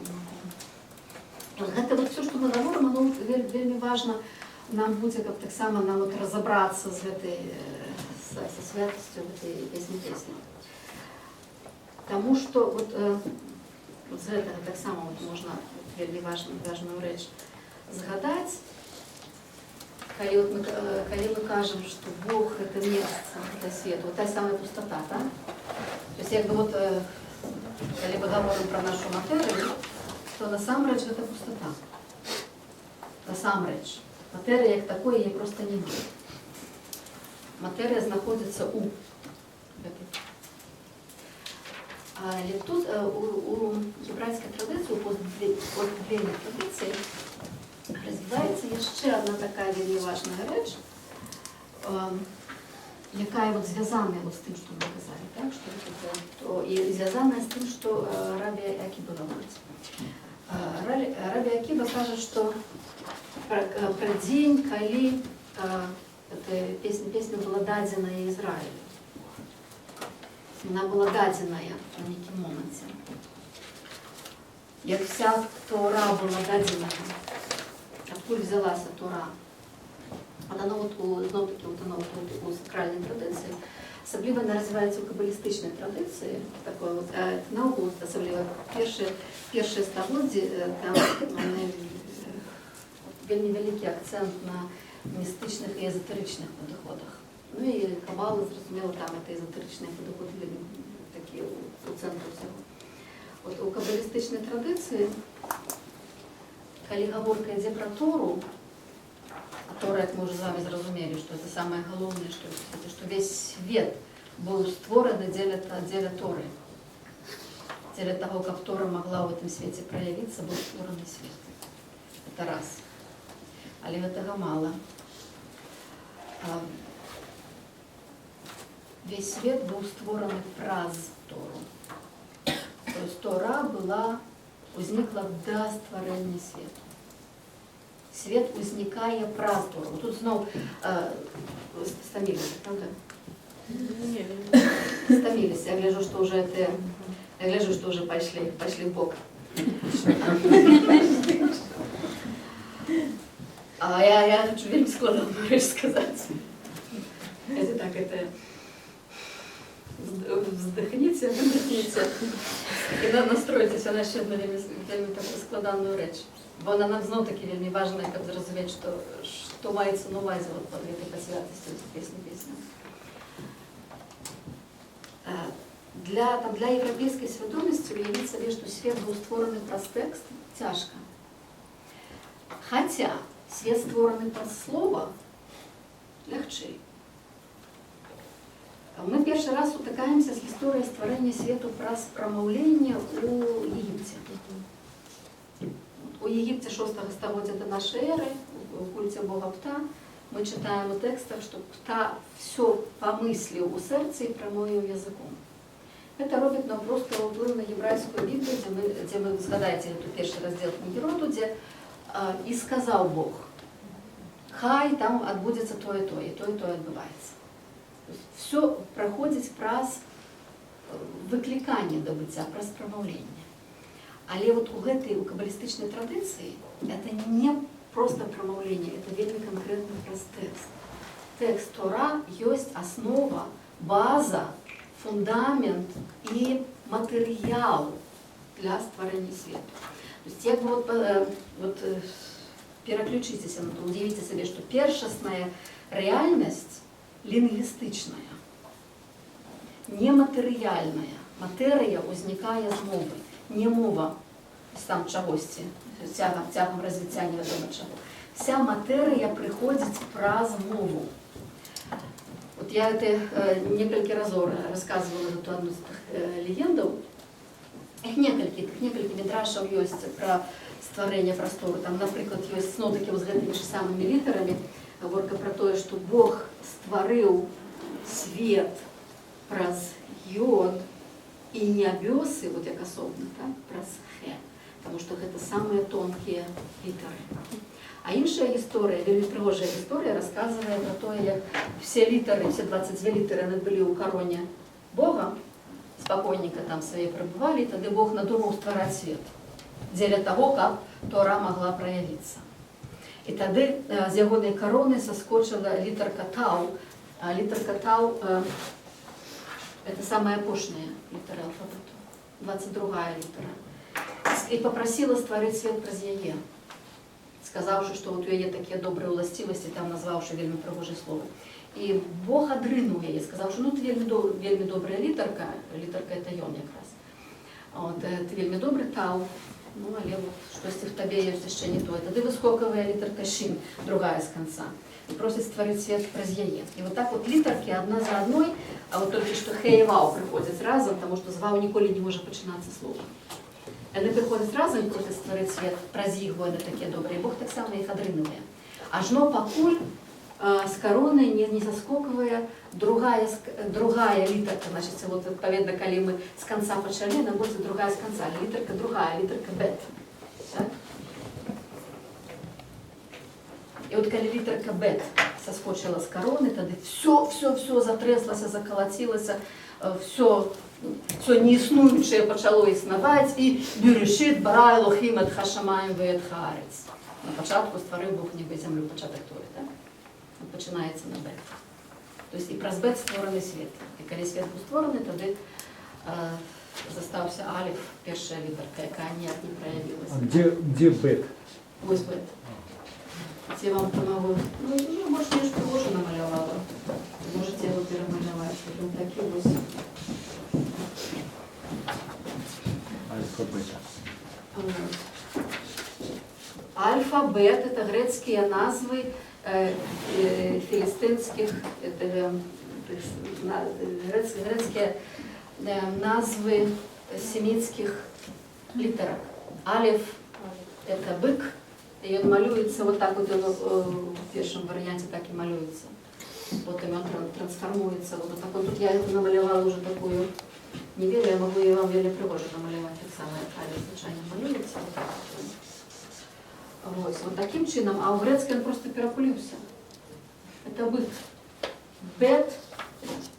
Это вот все, что мы говорим, оно вельми важно нам будет как так само нам вот разобраться с этой со святостью этой песни. Потому что вот з этого так само вот можна вельми важную речь згадать, коли мы кажем, что Бог – это место для света, вот та самая пустота, да? То есть якби вот, коли мы говорим про нашу материю, то насамрэч это пустота. Насамрэч. Материя як такой її просто не буде. Материя знаходиться у. Але тут у єврейській традиції, у постбіблійній традиції, розвивається ще одна така вельми важна реч, яка от зв'язана з тим, що ми казали, так? Що і зв'язана з тим, що Раби Акіба говорить. Раби Акіба каже, що про день, коли песня была дадена Израилю. Она была дадена в неким моменте. Як вся Тора была дадена, откуда взялась Тора? Вот оно вот знову-таки у сакральной традиции, особливо она развивается у каббалистичной традиции, такой вот, науку, особливо першие столетия, там вельми великий акцент на містичних і езотеричних підходах. Ну і Кабала, зрозуміло, там це езотеричні підходи такі у центру всього. От у кабалістичній традиції, коли говорка йде про Тору, Тора, як ми вже з вами зрозуміли, що це саме головне, що весь світ був створений дзеля Тори. Дзеля того, як Тора могла в этом світі проявитися, був створений світ. Це раз. Але этого мало. Весь свет был створен праз Тору. То есть Тора возникла до створения света. Свет возникає праз Тору. Тут снова стомились, правда? Стомились. Я гляжу, что уже пошли в бок. А я хочу вельми складную речь сказать. Это так, это вздохните, выдохните и настройтесь на ще одну вельми таку складанную речь. Бо вона нам знов таки вельми важна, як зрозуміти, що мається на увазі под этой посвятості пісні. Для європейської свідомості уявити собі, що світ був створений праз текст, тяжко. Хотя свет, створенный под слово, легче. Мы первый раз утыкаемся с историей створения свету праз промовления у Египте. У Египте 6 столетия до нашей эры, в культе бога Пта, мы читаем у текстах, что Пта все помыслил у сердца и промовил языком. Это робит нам просто вплив на єврейську Біблію, де ви згадаєте перший розділ книги роду, де «И сказал Бог, хай там отбудется то и то, и то отбывается». Все проходит праз викликання до буття, праз промовлення. Але вот у каббалістичної традиції это не просто промовлення, это вельми конкретно праз текст. Текст Тора есть основа, база, фундамент и материал для створения света. То есть як вот переключитесь на то, удивите себе, что першостная реальность лингвистичная, нематериальная. Матерія возникає з мови, не мова там чогось, тягом розвиття невідомо чого. Вся матерія приходить праз мову. Вот я это несколько раз рассказывала эту одну легенду. Их несколько мидрашів є про створення простору. Там, наприклад, є знову таки з гэтымі ж самими літерами говорка про то, що Бог створив свет праз йод і небеси, вот як особно, так, праз хе, потому что это самые тонкие литеры. А іншая гісторыя, вельмі прыгожая гісторыя, расказвае пра тое, як все літары, все 22 літары яны былі ў кароне Бога, спакойненька там сабе прабывалі, тады Бог надумаў ствараць свет, дзеля таго, каб Тора магла праявіцца. І тады з ягонай кароны саскочыла літарка Тау. А літарка Тау это самая апошняя літара алфавіту, 22-я літара. І папрасіла стварыць свет праз яе, сказаўшы, што у яе такія добрыя ўласцівасці, там назваўшы вельмі прыгожыя словы. І Бог адрынуў яе, сказаўшы, ну ты вельмі добрая літарка, літарка это ён якраз. Ты вельмі добры Тау, ну але штосьці в табе ёсць яшчэ не тое. Тады выскокавая літарка Шин, другая з канца, і просіць стварыць свет праз яе. І вот так вот літаркі адна за адной, а вот толькі што Хэ і Вау прыходзяць разам, таму што з Вау ніколі не можа пачынацца слова. Яны прыходзяць разам і просяць стварыць свет праз іх, бо яны такія добрыя. Бог таксама іх адрынуе. Ажно пакуль з кароны не заскоквае другая літарка. Значит, вот, адпаведна, калі мы з канца пачалі, нам будзе другая з канца. Літарка другая, літарка бет. Так? І от калі літарка бет саскочыла з кароны, тады все затрэслася, закалацілася, все неіснуючае пачало існаваць, і Бюрешит, Бара Элохим, эт Хашамаем, вэт Хаарец. На пачатку стварыў Бог небо і зямлю, пачатак Торы, так? Пачынаецца на бет. То есть і праз бет створаны свет. І калі свет быў створаны, тады застаўся алиф, першая літарка, якая ніяк не праявілася. А где бет? Вось бет. Я вам помогу. Ну, может, я ж пригожу намалявала. Можете его перемалявать. Вот такие вот. Альфа-бет – это грецкие назвы филистимских, грецкие назвы семитских литерок. Алиф – это бык, и он малюется вот так вот, в первом варианте так и малюется. Потом он трансформуется. Вот так вот. Тут я это намалевала уже такую. Не верю, я могу и вам вельми пригоже намалевать. Так самое алиф звичайно малюється. Вот таким чином, а у грецький он просто перекулился. Это бык. Бет,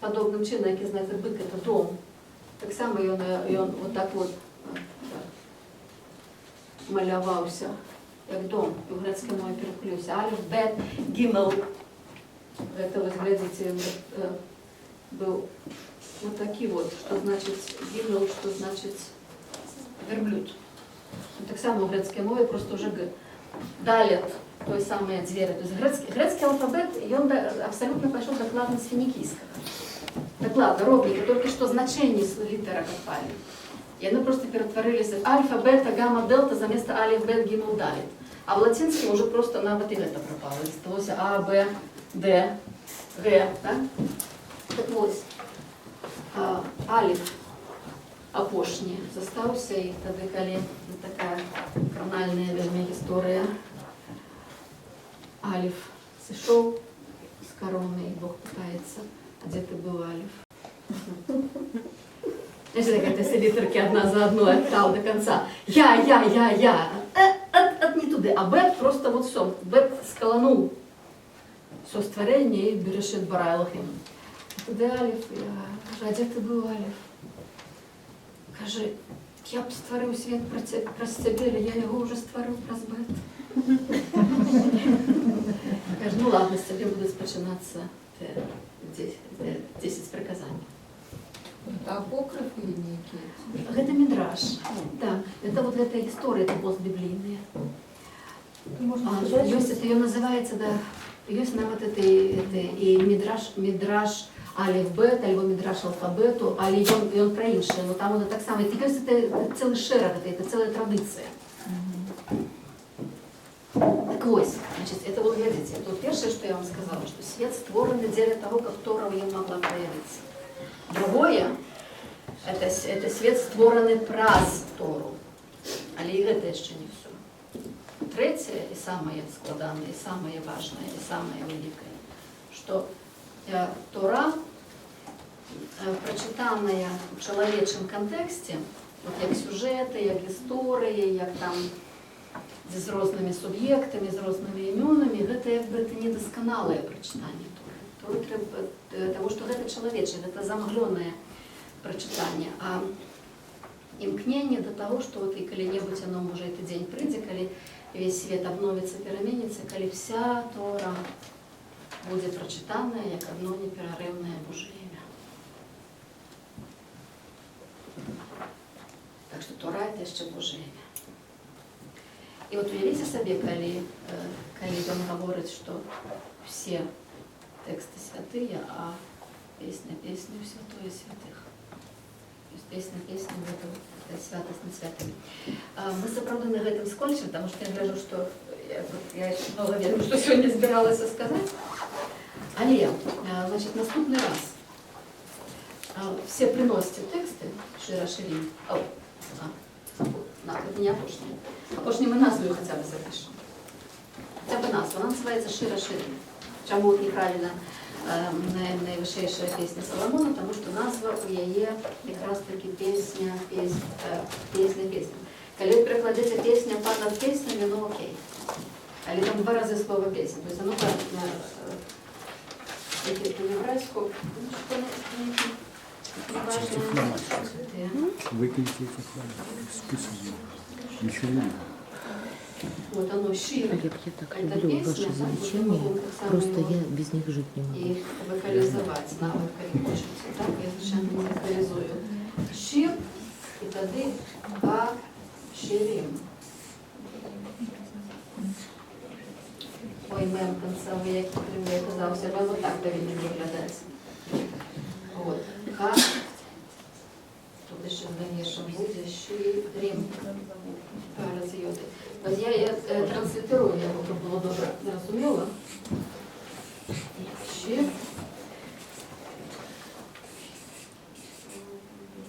подобным чином, как знаете, бык это дом. Так само и он вот так вот малявался, как дом. И у грецкого мове перекулился. Алиф, бет, гимел. Это вот, глядите, был вот такие вот, что значит гимел, что значит верблюд. Так само в грецкой мове просто уже г. Далее той самые двери. То есть грецкий алфавит, и он абсолютно пошел докладно с финикийского. Докладно, ровненько, только что значение литера отпали. И они просто перетворились в альфа, бета, гамма, дельта заместо алиф, бет, гимел, далит. А в латинском уже просто на вот и это пропало. Осталось А, Б, Д, Г, да? Так вот, алиф апошні застаўся, і тады, калі такая кранальная вельмі гісторыя, алиф сышоў з кароны, і Бог пытаецца, а дзе ты быў, алиф? Знаете, так это все літаркі одна за одной от тау до конца. Я. Не туди. А бет просто вот все. Бет сколонул все створение и Берешит Бара Элохим. Туди алиф. Я кажу, а де ти був, алиф? Каже, я б створив світ праз тебе, але я його вже створив праз бет. Каже, ну ладно, з тебе буде починатися 10 приказаний. Это апокрифы или некие? Это мидраж. Да, это вот эта история, это постбиблейная. Йосиф ее называется, да, Йосиф на вот этой и мидраж алифбет, альбо мидраж алфабету, але он про інше, но там воно так само. Йосиф это целый шерах, это целая традиция. Так вот, значит, это вот, глядите, это вот первое, что я вам сказала, что свет створен для того, как Тора в нем могла проявиться. Другое, это свет створаны праз Тору. Але і гэта яшчэ не все. Третье, и самое складанное, и самое важное, и самое великое, что Тора, прочитанная в человечем контексте, вот як сюжеты, як истории, як там з рознымі суб'ектамі, з рознымі імёнамі, гэта як бы это недасканалае прачытанне Торы. Торы трэба, таму што гэта чалавечае, гэта замглёнае прачытанне. А імкненне да таго, што вот і калі-небудзь оно можа і дзень прыйдзе, калі весь свет обновіцца, пераменіцца, калі вся Тора будзе прачытаная як одно неперарыўнае Божае імя. Так што Тора — это яшчэ Божае імя. І от уявіце сабе, калі ён гаворыць, што все тэксты святыя, а песня песню святое святых. То есть песня песню — гэта святасць над святымі. Мы сапраўды на гэтым скончым, таму што я гляжу, што я яшчэ многа ведаю, што сёння збіралася сказаць. Але, значит, наступны раз все приносите тэксты Шира Ширим. Это не апошние. Апошние мы назву хотя бы запишем. Хотя бы назву. Она называется Шира Ширим. Чому неправильно найвышэйшая песня Соломона? Потому что назва у яе якраз таки песня. Калі вы перакладаце песня над песнями, ну окей. Але там 2 разы слово песня. То есть оно по-еврейску. Выкиньте эти слова. Списывайте. Ничего не надо. Вот оно шире. Олег, я так люблю ваши замечания, просто я без них жить не могу. И вокализовать, навык хочется, так, я совершенно не вокализую. Шир, и тады ширим. Ой, мем концовый, як я казався, воно так повинно виглядати. Вот. Тут ще в дальнейшем буде ширим. Разъёды. Вот я транслитерую, я бы было добре зрозуміла. Ще.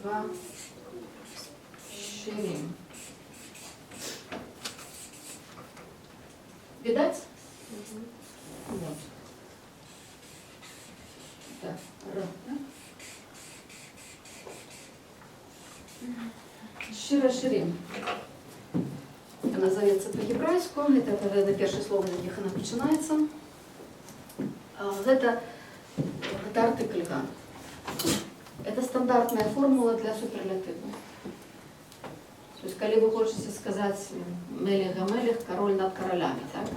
2 ширим. Видать? Вот. Так, да? Шира Ширим. Она зовется по-еврейску. Это первое слово, на них она начинается. Это артикль «га». Это стандартная формула для суперлятиву. То есть, когда вы хотите сказать «мелех гамелех», король над королями, так?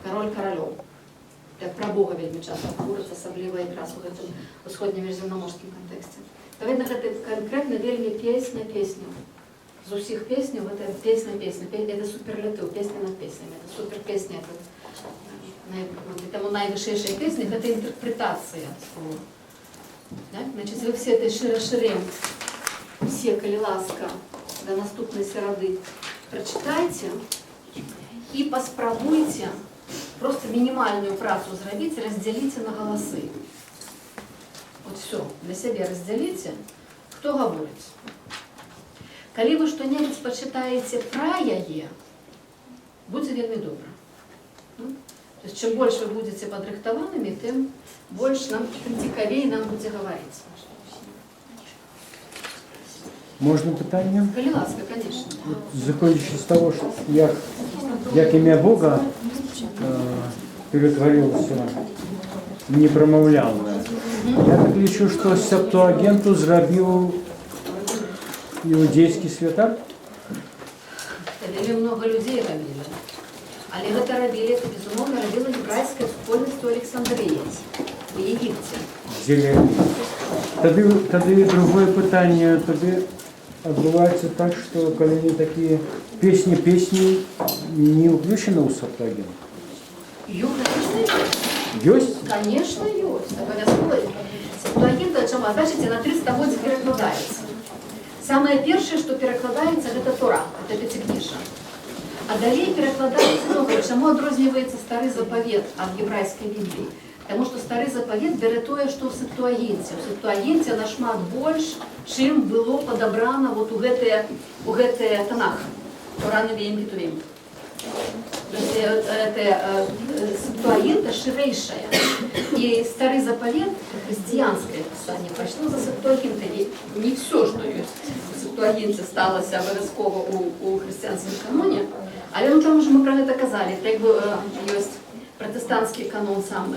Король королев. Так про Бога вельми часто говорится, особливо якраз у гэтым усходньо-міжземноморскім контексте. То видно, это конкретно вельми песня песню. З усіх песню это песня. Это суперлятив, песня над песнями. Это суперпесня. Тому найвышейшая песня — это интерпретация слова. Значит, вы все это шире-ширим, все, коли ласка, до наступной серады прочитайте и поспробуйте просто минимальную працу зробить, разделите на голосы. Вот все, для себя разделите, кто говорит. Коли вы что-нибудь почитаете про яе, будьте вельми добры. То есть, чем больше вы будете подрыхтованными, тем больше нам, тем цікавей нам буде говорить. Можно питание? Коли ласка, конечно. Закончить с того, что як ім'я Бога перетворилося в непромовлянне. Я так лічу, що Септуагенту зробив іудейський святар? Вельми много людей робили. Але гэта робили, это безумовно робила єврейське суспільство Олександрії в Єгипті. Тоді другое питання, тоді відбувається так, що коли вони такі пісні не включені у Септуагент? Есть? Конечно, есть. Септуагинта, чому? Бачите, на 300 годин перекладається. Самое первое, что перекладається, это Тора, это Пятикнижие. А далее перекладається много. Чому відрізняється Старий Заповіт від єврейської Біблії? Тому що Старий Заповіт бере те, що в Септуагінті. В Септуагінті нашмат більше, чим було подобрано вот у гэты Танах, Тора Невіїм Кетувім. Септуагинта ширейшая. И Старый Заповет, христианское писание, пошло за Септуагинта. И не все, что есть в Септуагинте, сталося обов'язково у християнському каноні, Але ну там уже мы про гэта казалі, так бы ёсць пратэстанцкі канон сам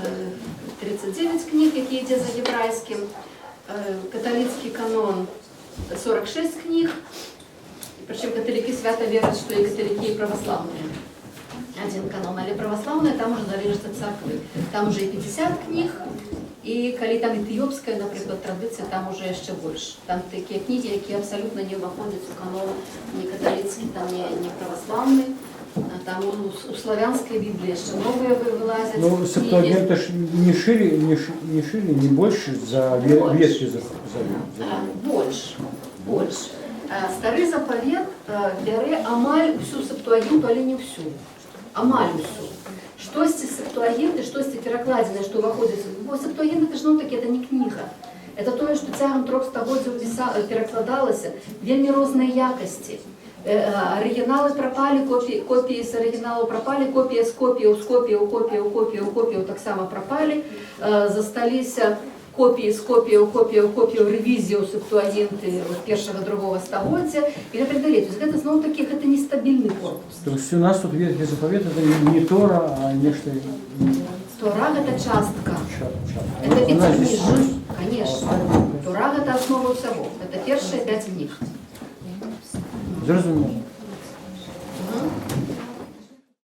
39 кніг, які ідзе за гебрайскім, каталіцкі канон 46 кніг, причем католики свято верят, что и католики, и православные. Один канон, але православные там уже залежит от церкви. Там уже и 50 книг, и коли там этиопская, например, традиция, там уже еще больше. Там такие книги, которые абсолютно не выходят в канон ни католицкий, там не православный. А там у славянской Библии еще новые вылазят. Ну, Септуагинта ж не шире, не больше за ветки за Больше. Старый заповед бярэ амаль всю Септуагинту, але не всю. Амаль всю. Штосьці Септуагинты, штосьці перакладзенае, што ўваходзіць. Бо Септуагинта, это ж таки это не книга. Это тое, што цягам 3 стагоддзяў перакладалася вельмі розныя якасці. Оригиналы пропали, копии с оригиналов пропали, копия с копию так само пропали. Застались копии с копию ревизию Септуагинты першого другого стагоддзя и так далее. То есть это снова таки это нестабильный корпус. То есть у нас тут Ветхий Заповед это не Тора, а нечто. Тора это частка. Это пятикнижие, конечно. Тора это основа всего. Это первые 5 книг. Зрозуміло.